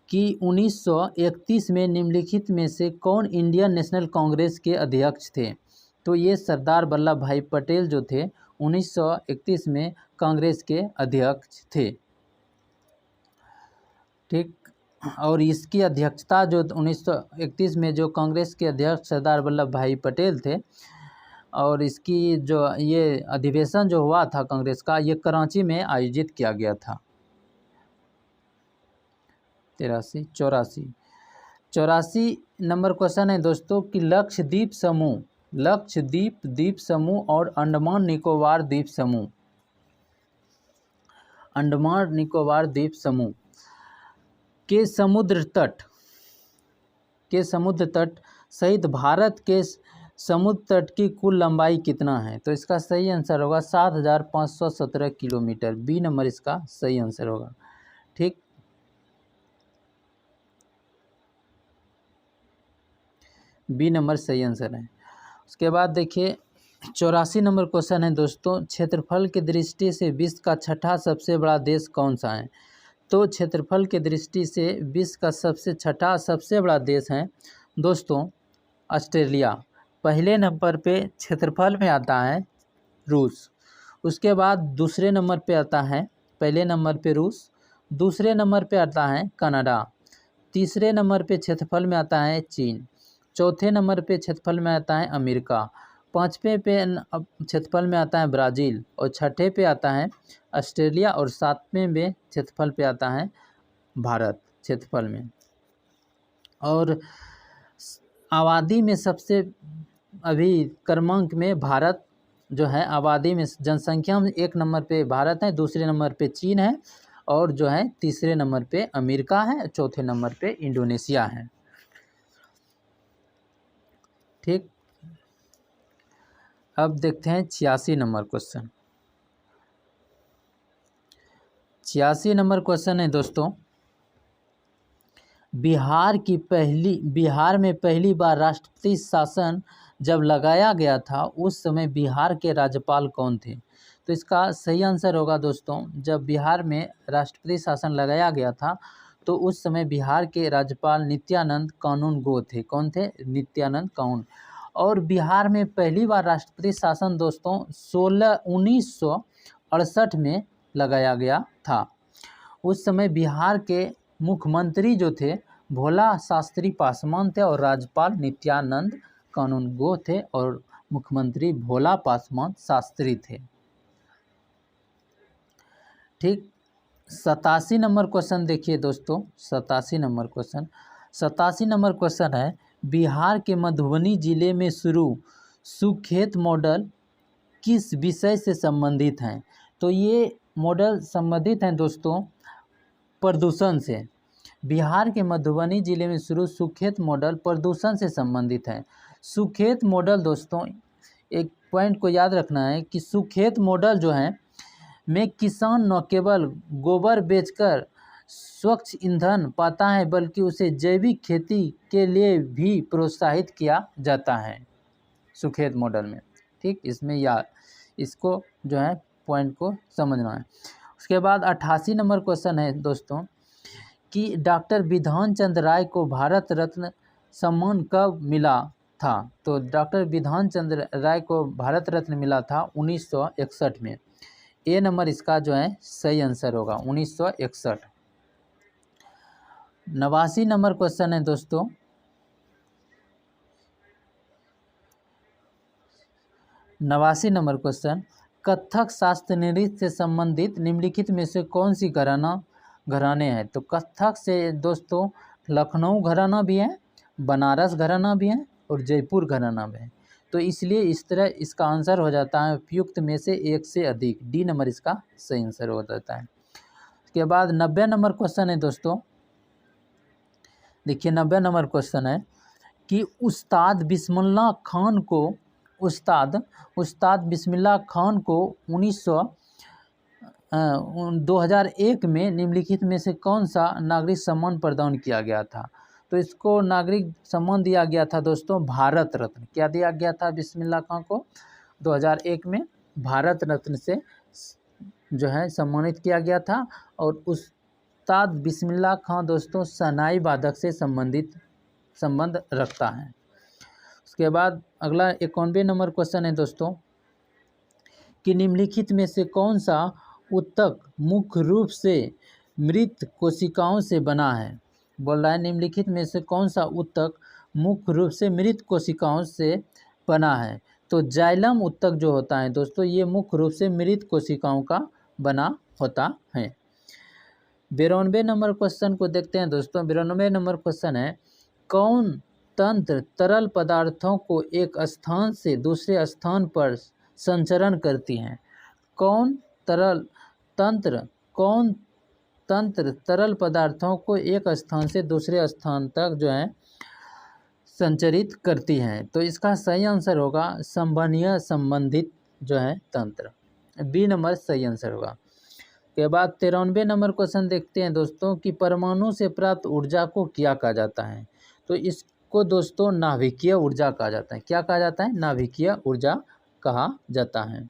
कि 1931 में निम्नलिखित में से कौन इंडियन नेशनल कांग्रेस के अध्यक्ष थे? तो ये सरदार वल्लभ भाई पटेल जो थे 1931 में कांग्रेस के अध्यक्ष थे। ठीक, और इसकी अध्यक्षता जो 1931 में जो कांग्रेस के अध्यक्ष सरदार वल्लभ भाई पटेल थे, और इसकी जो ये अधिवेशन जो हुआ था कांग्रेस का, ये कराची में आयोजित किया गया था। 84 नंबर क्वेश्चन है दोस्तों कि लक्षद्वीप समूह और अंडमान निकोबार द्वीप समूह के समुद्र तट सहित भारत के समुद्र तट की कुल लंबाई कितना है? तो इसका सही आंसर होगा 7517 किलोमीटर। बी नंबर इसका सही आंसर होगा। ठीक, बी नंबर सही आंसर है। उसके बाद देखिए 84 नंबर क्वेश्चन है दोस्तों, क्षेत्रफल की दृष्टि से विश्व का छठा सबसे बड़ा देश कौन सा है? तो क्षेत्रफल की दृष्टि से विश्व का सबसे बड़ा देश है दोस्तों ऑस्ट्रेलिया। पहले नंबर पे क्षेत्रफल में आता है रूस। उसके बाद दूसरे नंबर पे आता है, पहले नंबर पे रूस, दूसरे नंबर पे आता है कनाडा, तीसरे नंबर पे क्षेत्रफल में आता है चीन, चौथे नंबर पे क्षेत्रफल में आता है अमेरिका, पाँचवें पे क्षेत्रफल में आता है ब्राज़ील, और छठे पे आता है ऑस्ट्रेलिया, और सातवें में क्षेत्रफल पे आता है भारत क्षेत्रफल में। और आबादी में सबसे अभी क्रमांक में भारत जो है, आबादी में जनसंख्या में एक नंबर पे भारत है, दूसरे नंबर पे चीन है, और जो है तीसरे नंबर पे अमेरिका है, चौथे नंबर पे इंडोनेशिया है। ठीक, अब देखते हैं 86 नंबर क्वेश्चन। 86 नंबर क्वेश्चन है दोस्तों, बिहार में पहली बार राष्ट्रपति शासन जब लगाया गया था उस समय बिहार के राज्यपाल कौन थे? तो इसका सही आंसर होगा दोस्तों, जब बिहार में राष्ट्रपति शासन लगाया गया था तो उस समय बिहार के राज्यपाल नित्यानंद कानून गो थे। कौन थे? नित्यानंद कानून। और बिहार में पहली बार राष्ट्रपति शासन दोस्तों 1968 में लगाया गया था। उस समय बिहार के मुख्यमंत्री जो थे भोला शास्त्री पासवान थे, और राज्यपाल नित्यानंद कानून गो थे, और मुख्यमंत्री भोला पासवान शास्त्री थे। ठीक, 87 नंबर क्वेश्चन देखिए दोस्तों, 87 नंबर क्वेश्चन है, बिहार के मधुबनी जिले में शुरू सुखेत मॉडल किस विषय से संबंधित हैं? तो ये मॉडल संबंधित हैं दोस्तों प्रदूषण से। बिहार के मधुबनी जिले में शुरू सुखेत मॉडल प्रदूषण से संबंधित है। सुखेत मॉडल दोस्तों, एक पॉइंट को याद रखना है कि सुखेत मॉडल जो है में किसान न केवल गोबर बेचकर स्वच्छ ईंधन पाता है, बल्कि उसे जैविक खेती के लिए भी प्रोत्साहित किया जाता है सुखेत मॉडल में। ठीक, इसमें इसको जो है पॉइंट को समझना है। उसके बाद 88 नंबर क्वेश्चन है दोस्तों कि डॉक्टर बिधान चंद्र राय को भारत रत्न सम्मान कब मिला था? तो डॉक्टर बिधान चंद्र राय को भारत रत्न मिला था 1961 में। ए नंबर इसका जो है सही आंसर होगा 1961। 89 नंबर क्वेश्चन है दोस्तों, 89 नंबर क्वेश्चन, कथक शास्त्र नृत्य से संबंधित निम्नलिखित में से कौन सी घराने हैं? तो कथक से दोस्तों लखनऊ घराना भी है, बनारस घराना भी है, और जयपुर घराना भी है। तो इसलिए इस तरह इसका आंसर हो जाता है उपयुक्त में से एक से अधिक। डी नंबर इसका सही आंसर हो जाता है। उसके बाद 90 नंबर क्वेश्चन है दोस्तों, देखिए 90 नंबर क्वेश्चन है कि उस्ताद बिस्मिल्लाह खान को 1900 2001 में निम्नलिखित में से कौन सा नागरिक सम्मान प्रदान किया गया था? तो इसको नागरिक सम्मान दिया गया था दोस्तों भारत रत्न। क्या दिया गया था बिस्मिल्लाह खां को? 2001 में भारत रत्न से जो है सम्मानित किया गया था। और उस्ताद बिस्मिल्लाह खां दोस्तों शहनाई वादक से संबंध रखता है। उसके बाद अगला 91 नंबर क्वेश्चन है दोस्तों कि निम्नलिखित में से कौन सा ऊतक मुख्य रूप से मृत कोशिकाओं से बना है? बोल रहा है निम्नलिखित में से कौन सा ऊतक मुख्य रूप से मृत कोशिकाओं से बना है? तो जाइलम ऊतक जो होता है दोस्तों ये मुख्य रूप से मृत कोशिकाओं का बना होता है। 92 नंबर क्वेश्चन को देखते हैं दोस्तों। 92 नंबर क्वेश्चन है कौन तंत्र तरल पदार्थों को एक स्थान से दूसरे स्थान पर संचरण करती हैं? कौन तंत्र तरल पदार्थों को एक स्थान से दूसरे स्थान तक जो है संचरित करती हैं? तो इसका सही आंसर होगा संवहनीय संबंधित जो है तंत्र। बी नंबर सही आंसर होगा। के बाद 93 नंबर क्वेश्चन देखते हैं दोस्तों कि परमाणु से प्राप्त ऊर्जा को क्या कहा जाता है? तो इसको दोस्तों नाभिकीय ऊर्जा कहा जाता है। क्या कहा जाता है? नाभिकीय ऊर्जा कहा जाता है।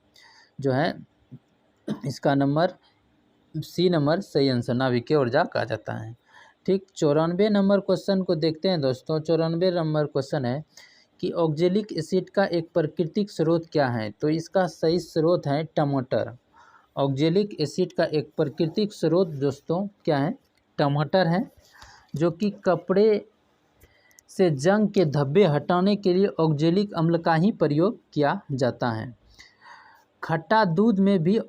जो है इसका नंबर सी नंबर सही आंसर नाभिकीय ऊर्जा कहा जाता है। ठीक 94 नंबर क्वेश्चन को देखते हैं दोस्तों। 94 नंबर क्वेश्चन है कि ऑक्जेलिक एसिड का एक प्राकृतिक स्रोत क्या है? तो इसका सही स्रोत है टमाटर। ऑक्जेलिक एसिड का एक प्राकृतिक स्रोत दोस्तों क्या है? टमाटर है, जो कि कपड़े से जंग के धब्बे हटाने के लिए ऑक्जेलिक अम्ल का ही प्रयोग किया जाता है। खट्टा दूध में भी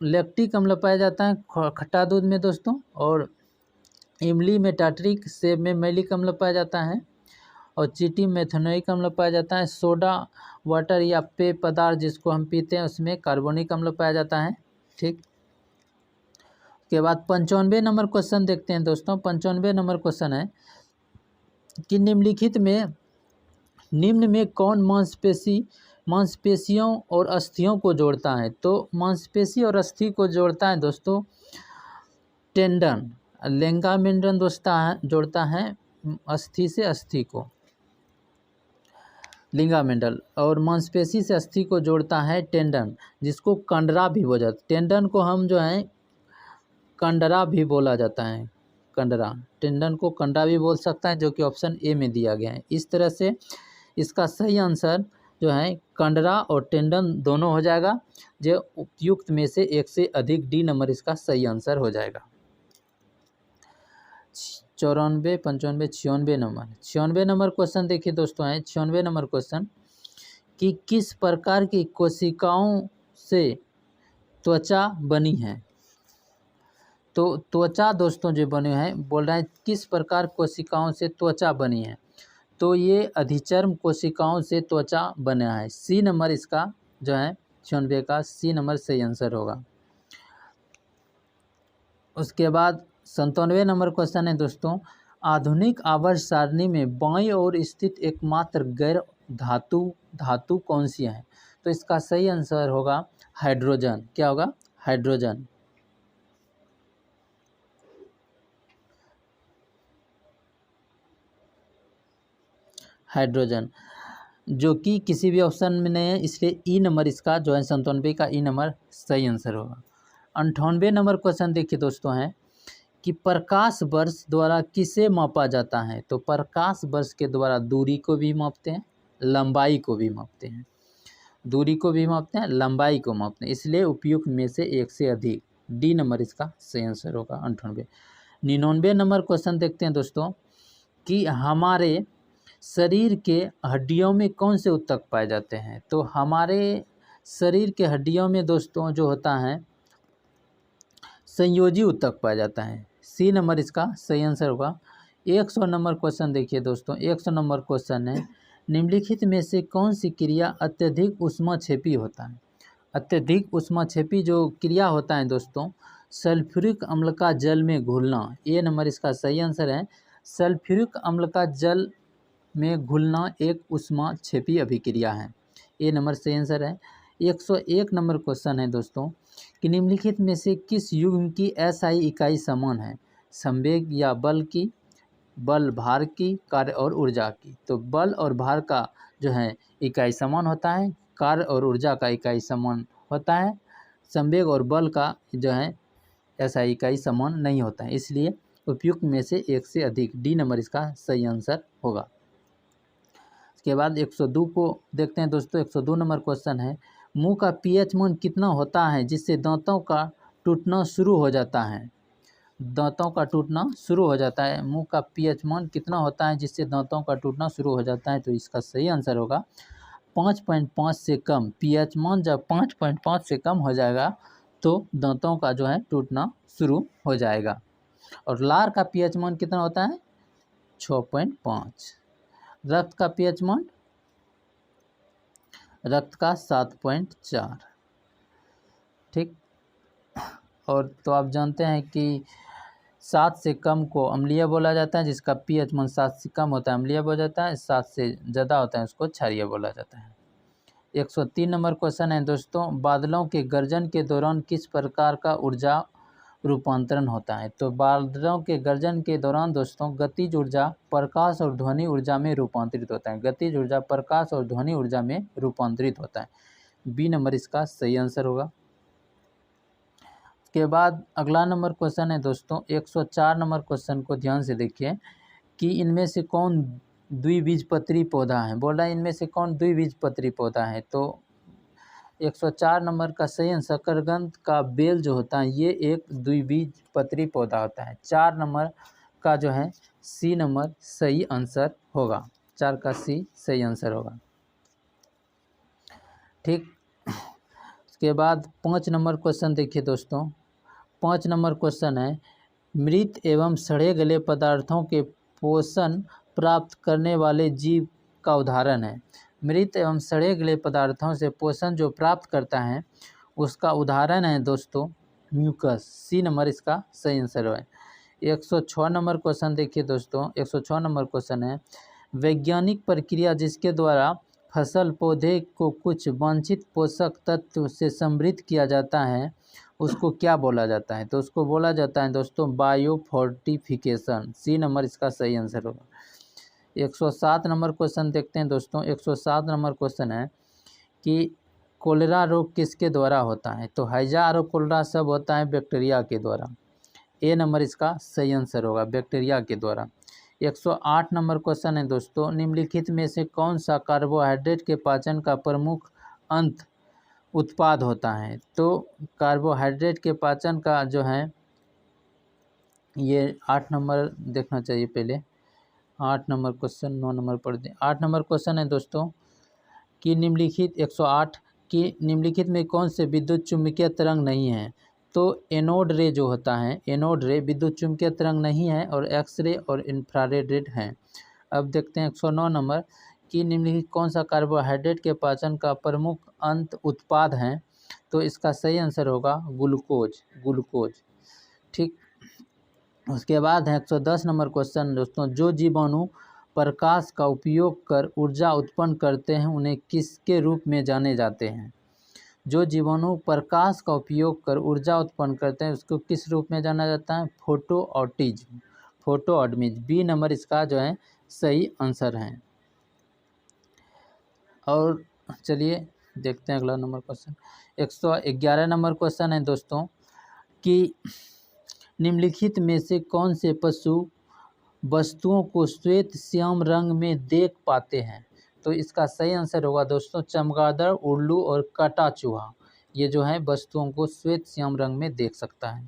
लैक्टिक अम्ल पाया जाता है खट्टा दूध में दोस्तों। और इमली में टार्टरिक, सेब में मैलिक अम्ल पाया जाता है और चींटी में मेथनोइक अम्ल पाया जाता है। सोडा वाटर या पेय पदार्थ जिसको हम पीते हैं उसमें कार्बोनिक अम्ल पाया जाता है। ठीक के बाद 95 नंबर क्वेश्चन देखते हैं दोस्तों। 95 नंबर क्वेश्चन है कि निम्नलिखित में निम्न में कौन मांसपेशियों और अस्थियों को जोड़ता है? तो मांसपेशी और अस्थि को जोड़ता है दोस्तों टेंडन। लिगामेंटन जोड़ता है अस्थि से अस्थि को, लिगामेंटल। और मांसपेशी से अस्थि को जोड़ता है टेंडन, जिसको कंडरा भी बोला जाता है। टेंडन को हम जो है कंडरा भी बोला जाता है। कंडरा, टेंडन को कंडरा भी बोल सकता है, जो कि ऑप्शन ए में दिया गया है। इस तरह से इसका सही आंसर जो है कंडरा और टेंडन दोनों हो जाएगा। जो उपयुक्त में से एक से अधिक, डी नंबर इसका सही आंसर हो जाएगा। 94, 95, 96 नंबर। 96 नंबर क्वेश्चन देखिए दोस्तों है 96 नंबर क्वेश्चन कि किस प्रकार की कोशिकाओं से त्वचा बनी है? तो त्वचा दोस्तों जो बने हैं, बोल रहे हैं किस प्रकार कोशिकाओं से त्वचा बनी है? तो ये अधिचर्म कोशिकाओं से त्वचा बना है। सी नंबर इसका जो है 96 का सी नंबर सही आंसर होगा। उसके बाद 97 नंबर क्वेश्चन है दोस्तों आधुनिक आवर्त सारणी में बाईं ओर स्थित एकमात्र गैर धातु कौन सी है? तो इसका सही आंसर होगा हाइड्रोजन। क्या होगा? हाइड्रोजन। हाइड्रोजन, जो कि किसी भी ऑप्शन में नहीं है, इसलिए ई नंबर इसका जो है 97 का ई नंबर सही आंसर होगा। 98 नंबर क्वेश्चन देखिए दोस्तों है कि प्रकाश वर्ष द्वारा किसे मापा जाता है? तो प्रकाश वर्ष के द्वारा दूरी को भी मापते हैं, लंबाई को भी मापते हैं। दूरी को भी मापते हैं, लंबाई को मापते हैं, इसलिए उपयुक्त में से एक से अधिक, डी नंबर इसका सही आंसर होगा 98। 99 नंबर क्वेश्चन देखते हैं दोस्तों कि हमारे शरीर के हड्डियों में कौन से ऊतक पाए जाते हैं? तो हमारे शरीर के हड्डियों में दोस्तों जो होता है संयोजी ऊतक पाया जाता है। सी नंबर इसका सही आंसर होगा। 100 नंबर क्वेश्चन देखिए दोस्तों। 100 नंबर क्वेश्चन है निम्नलिखित में से कौन सी क्रिया अत्यधिक ऊष्माक्षेपी होता है? अत्यधिक ऊष्माक्षेपी जो क्रिया होता है दोस्तों सल्फ्यूरिक अम्ल का जल में घुलना। ए नंबर इसका सही आंसर है। सल्फ्यूरिक अम्ल का जल में घुलना एक ऊष्माक्षेपी अभिक्रिया है। ए नंबर सही आंसर है। 101 नंबर क्वेश्चन है दोस्तों कि निम्नलिखित में से किस युग्म की एसआई इकाई समान है? संवेग या बल की, बल भार की, कार्य और ऊर्जा की। तो बल और भार का जो है इकाई समान होता है, कार्य और ऊर्जा का इकाई समान होता है, संवेग और बल का जो है एसआई इकाई समान नहीं होता है, इसलिए उपयुक्त में से एक से अधिक, डी नंबर इसका सही आंसर होगा। इसके बाद 102 को देखते हैं दोस्तों। 102 नंबर क्वेश्चन है, मुंह का पीएच मान कितना होता है जिससे दांतों का टूटना शुरू हो जाता है? दांतों का टूटना शुरू हो जाता है, मुंह का पीएच मान कितना होता है जिससे दांतों का टूटना शुरू हो जाता है? तो इसका सही आंसर होगा 5.5 से कम। पीएच मान जब 5.5 से कम हो जाएगा तो दांतों का जो है टूटना शुरू हो जाएगा। और लार का पीएच मान कितना होता है? 6.5। रक्त का पीएच मान, रक्त का 7.4। ठीक। और तो आप जानते हैं कि 7 से कम को अम्लीय बोला जाता है, जिसका पीएच मान 7 से कम होता है अम्लीय बोला जाता है, 7 से ज़्यादा होता है उसको क्षारीय बोला जाता है। 103 नंबर क्वेश्चन है दोस्तों, बादलों के गर्जन के दौरान किस प्रकार का ऊर्जा रूपांतरण होता है? तो बादलों के गर्जन के दौरान दोस्तों गतिज ऊर्जा प्रकाश और ध्वनि ऊर्जा में रूपांतरित होता है। गतिज ऊर्जा प्रकाश और ध्वनि ऊर्जा में रूपांतरित होता है, बी नंबर इसका सही आंसर होगा। के बाद अगला नंबर क्वेश्चन है दोस्तों 104 नंबर क्वेश्चन को ध्यान से देखिए कि इनमें से कौन द्विबीजपत्री पौधा है? बोल रहा है इनमें से कौन द्विबीजपत्री पौधा है? तो 104 नंबर का सही आंसर, शकरकंद का बेल जो होता है ये एक द्विबीजपत्री पौधा होता है। 4 नंबर का जो है सी नंबर सही आंसर होगा, 4 का सी सही आंसर होगा। ठीक। उसके बाद 5 नंबर क्वेश्चन देखिए दोस्तों। 5 नंबर क्वेश्चन है, मृत एवं सड़े गले पदार्थों के पोषण प्राप्त करने वाले जीव का उदाहरण है। मृत एवं सड़े गले पदार्थों से पोषण जो प्राप्त करता है उसका उदाहरण है दोस्तों म्यूकस, सी नंबर इसका सही आंसर है। 106 नंबर क्वेश्चन देखिए दोस्तों। 106 नंबर क्वेश्चन है, वैज्ञानिक प्रक्रिया जिसके द्वारा फसल पौधे को कुछ वांछित पोषक तत्व से समृद्ध किया जाता है उसको क्या बोला जाता है? तो उसको बोला जाता है दोस्तों बायोफोर्टिफिकेशन, सी नंबर इसका सही आंसर होगा। 107 नंबर क्वेश्चन देखते हैं दोस्तों। 107 नंबर क्वेश्चन है कि कोलेरा रोग किसके द्वारा होता है? तो हैजा और कोलेरा सब होता है बैक्टीरिया के द्वारा, ए नंबर इसका सही आंसर होगा, बैक्टीरिया के द्वारा। 108 नंबर क्वेश्चन है दोस्तों, निम्नलिखित में से कौन सा कार्बोहाइड्रेट के पाचन का प्रमुख अंत उत्पाद होता है? तो कार्बोहाइड्रेट के पाचन का जो है ये 8 नंबर देखना चाहिए पहले, 8 नंबर क्वेश्चन 9 नंबर पढ़ दें। 8 नंबर क्वेश्चन है दोस्तों कि निम्नलिखित 108 कि निम्नलिखित में कौन से विद्युत चुम्बकीय तरंग नहीं है? तो एनोड रे जो होता है, एनोड रे विद्युत चुम्बकीय तरंग नहीं है और एक्सरे और इंफ्रारेड रेड हैं। अब देखते हैं 109 नंबर कि निम्नलिखित कौन सा कार्बोहाइड्रेट के पाचन का प्रमुख अंत उत्पाद है? तो इसका सही आंसर होगा ग्लूकोज, ग्लूकोज। ठीक। उसके बाद है 110 नंबर क्वेश्चन दोस्तों, जो जीवाणु प्रकाश का उपयोग कर ऊर्जा उत्पन्न करते हैं उन्हें किसके रूप में जाने जाते हैं? जो जीवाणु प्रकाश का उपयोग कर ऊर्जा उत्पन्न करते हैं उसको किस रूप में जाना जाता है? फोटोऑटिज्म, फोटोऑटमिज्म, बी नंबर इसका जो है सही आंसर है। और चलिए देखते हैं अगला नंबर क्वेश्चन। 111 नंबर क्वेश्चन है दोस्तों कि निम्नलिखित में से कौन से पशु वस्तुओं को श्वेत श्याम रंग में देख पाते हैं? तो इसका सही आंसर होगा दोस्तों चमगादड़, उल्लू और काटा चूहा, ये जो है वस्तुओं को श्वेत श्याम रंग में देख सकता है।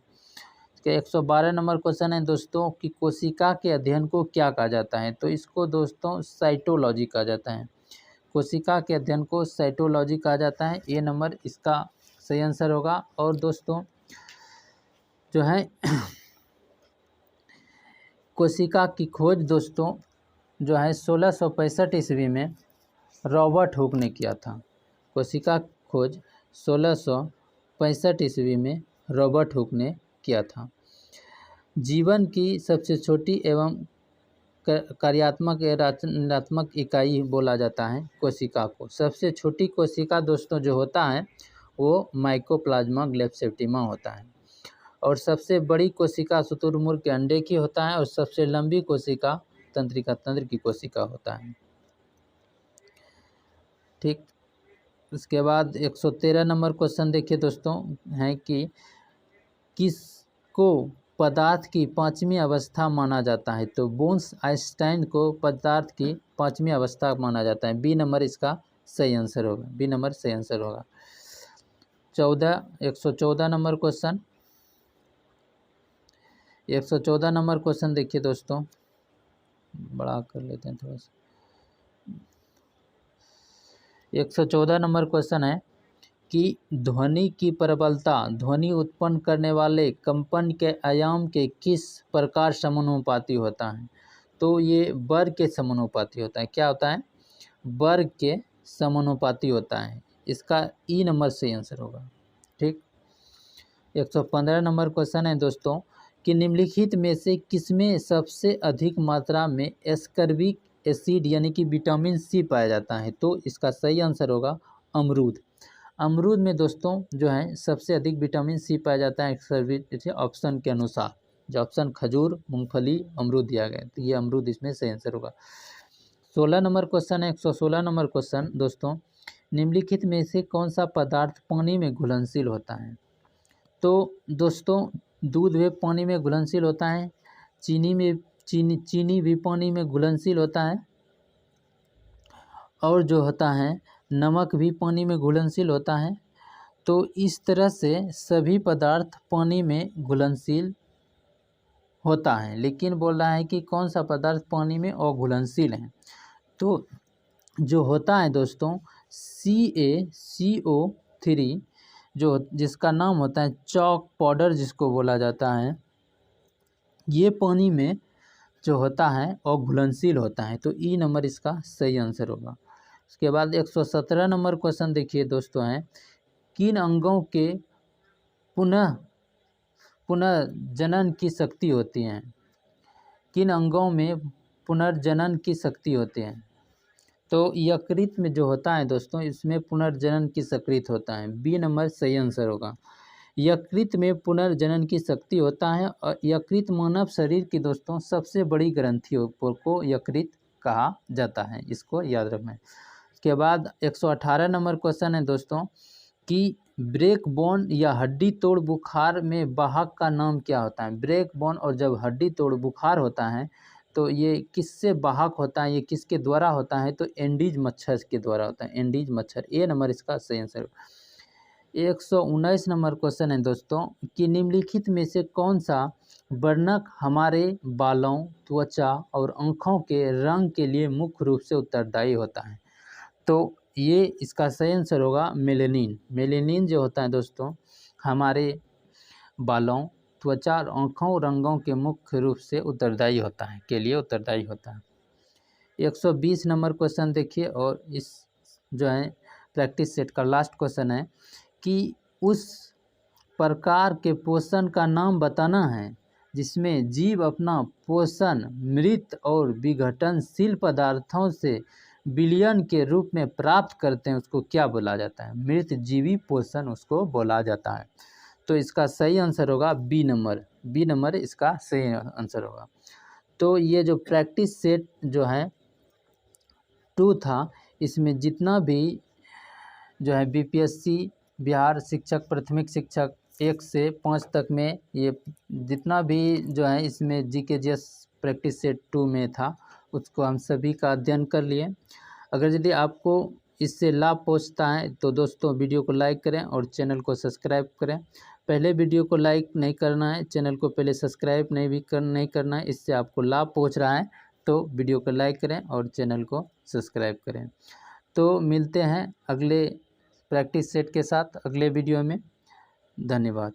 112 नंबर क्वेश्चन है दोस्तों कि कोशिका के अध्ययन को क्या कहा जाता है? तो इसको दोस्तों साइटोलॉजी कहा जाता है, कोशिका के अध्ययन को साइटोलॉजी कहा जाता है, ए नंबर इसका सही आंसर होगा। और दोस्तों जो है कोशिका की खोज दोस्तों जो है 1665 ईस्वी में रॉबर्ट हुक ने किया था। कोशिका खोज 1665 ईस्वी में रॉबर्ट हुक ने किया था। जीवन की सबसे छोटी एवं कार्यात्मक या रचनात्मक इकाई बोला जाता है कोशिका को। सबसे छोटी कोशिका दोस्तों जो होता है वो माइकोप्लाज्मा ग्लेब्सेप्टिमा होता है, और सबसे बड़ी कोशिका शुतुरमुर्ग के अंडे की होता है, और सबसे लंबी कोशिका तंत्रिका तंत्र की कोशिका होता है। ठीक, उसके बाद 113 नंबर क्वेश्चन देखिए दोस्तों, है कि किसको पदार्थ की पांचवी अवस्था माना जाता है? तो बोन्स आइंस्टाइन को पदार्थ की पांचवी अवस्था माना जाता है। बी नंबर इसका सही आंसर होगा, बी नंबर सही आंसर होगा। 114 नंबर क्वेश्चन, 114 नंबर क्वेश्चन देखिए दोस्तों, बड़ा कर लेते हैं थोड़ा सा। 114 नंबर क्वेश्चन है कि ध्वनि की प्रबलता ध्वनि उत्पन्न करने वाले कंपन के आयाम के किस प्रकार समानुपाती होता है? तो ये वर्ग के समानुपाती होता है। क्या होता है? वर्ग के समानुपाती होता है। इसका ई नंबर सही आंसर होगा। ठीक, 115 नंबर क्वेश्चन है दोस्तों कि निम्नलिखित में से किसमें सबसे अधिक मात्रा में एस्कर्बिक एसिड यानी कि विटामिन सी पाया जाता है? तो इसका सही आंसर होगा अमरूद। अमरूद में दोस्तों जो है सबसे अधिक विटामिन सी पाया जाता है एस्कर्बिक ऑप्शन के अनुसार। जो ऑप्शन खजूर, मूंगफली, अमरूद दिया गया है, तो ये अमरूद इसमें सही आंसर होगा। 16 नंबर क्वेश्चन है, 116 नंबर क्वेश्चन दोस्तों, निम्नलिखित में से कौन सा पदार्थ पानी में घुलनशील होता है? तो दोस्तों दूध भी पानी में घुलनशील होता है, चीनी भी पानी में घुलनशील होता है, और जो होता है नमक भी पानी में घुलनशील होता है। तो इस तरह से सभी पदार्थ पानी में घुलनशील होता है, लेकिन बोल रहा है कि कौन सा पदार्थ पानी में अघुलनशील है? तो जो होता है दोस्तों CaCO3 जो जिसका नाम होता है चॉक पाउडर जिसको बोला जाता है, ये पानी में जो होता है अघुलनशील होता है। तो ई नंबर इसका सही आंसर होगा। उसके बाद 117 नंबर क्वेश्चन देखिए दोस्तों, है किन अंगों के पुनर्जनन की शक्ति होती है? किन अंगों में पुनर्जनन की शक्ति होती है? तो यकृत में जो होता है दोस्तों इसमें पुनर्जनन की सक्रिय होता है। बी नंबर सही आंसर होगा। यकृत में पुनर्जनन की शक्ति होता है, और यकृत मानव शरीर की दोस्तों सबसे बड़ी ग्रंथियों को यकृत कहा जाता है, इसको याद रखना है। उसके बाद 118 नंबर क्वेश्चन है दोस्तों कि ब्रेक बोन या हड्डी तोड़ बुखार में वाहक का नाम क्या होता है? ब्रेक बोन और जब हड्डी तोड़ बुखार होता है तो ये किससे वाहक होता है, ये किसके द्वारा होता है? तो एंडीज मच्छर के द्वारा होता है, एंडीज मच्छर। ए नंबर इसका सही आंसर। 119 नंबर क्वेश्चन है दोस्तों कि निम्नलिखित में से कौन सा वर्णक हमारे बालों, त्वचा और आँखों के रंग के लिए मुख्य रूप से उत्तरदायी होता है? तो ये इसका सही आंसर होगा मेलेनिन। मेलेनिन जो होता है दोस्तों हमारे बालों, त्वचा और आँखों रंगों के मुख्य रूप से उत्तरदायी होता है, के लिए उत्तरदायी होता है। 120 नंबर क्वेश्चन देखिए, और इस जो है प्रैक्टिस सेट का लास्ट क्वेश्चन है कि उस प्रकार के पोषण का नाम बताना है जिसमें जीव अपना पोषण मृत और विघटनशील पदार्थों से विलयन के रूप में प्राप्त करते हैं, उसको क्या बोला जाता है? मृत जीवी पोषण उसको बोला जाता है। तो इसका सही आंसर होगा बी नंबर। बी नंबर इसका सही आंसर होगा। तो ये जो प्रैक्टिस सेट जो है 2 था, इसमें जितना भी जो है BPSC बिहार शिक्षक प्राथमिक शिक्षक 1 से 5 तक में ये जितना भी जो है इसमें GKGS प्रैक्टिस सेट 2 में था उसको हम सभी का अध्ययन कर लिए। अगर यदि आपको इससे लाभ पहुंचता है तो दोस्तों वीडियो को लाइक करें और चैनल को सब्सक्राइब करें। पहले वीडियो को लाइक नहीं करना है, चैनल को पहले सब्सक्राइब नहीं करना है, इससे आपको लाभ पहुंच रहा है तो वीडियो को लाइक करें और चैनल को सब्सक्राइब करें। तो मिलते हैं अगले प्रैक्टिस सेट के साथ अगले वीडियो में। धन्यवाद।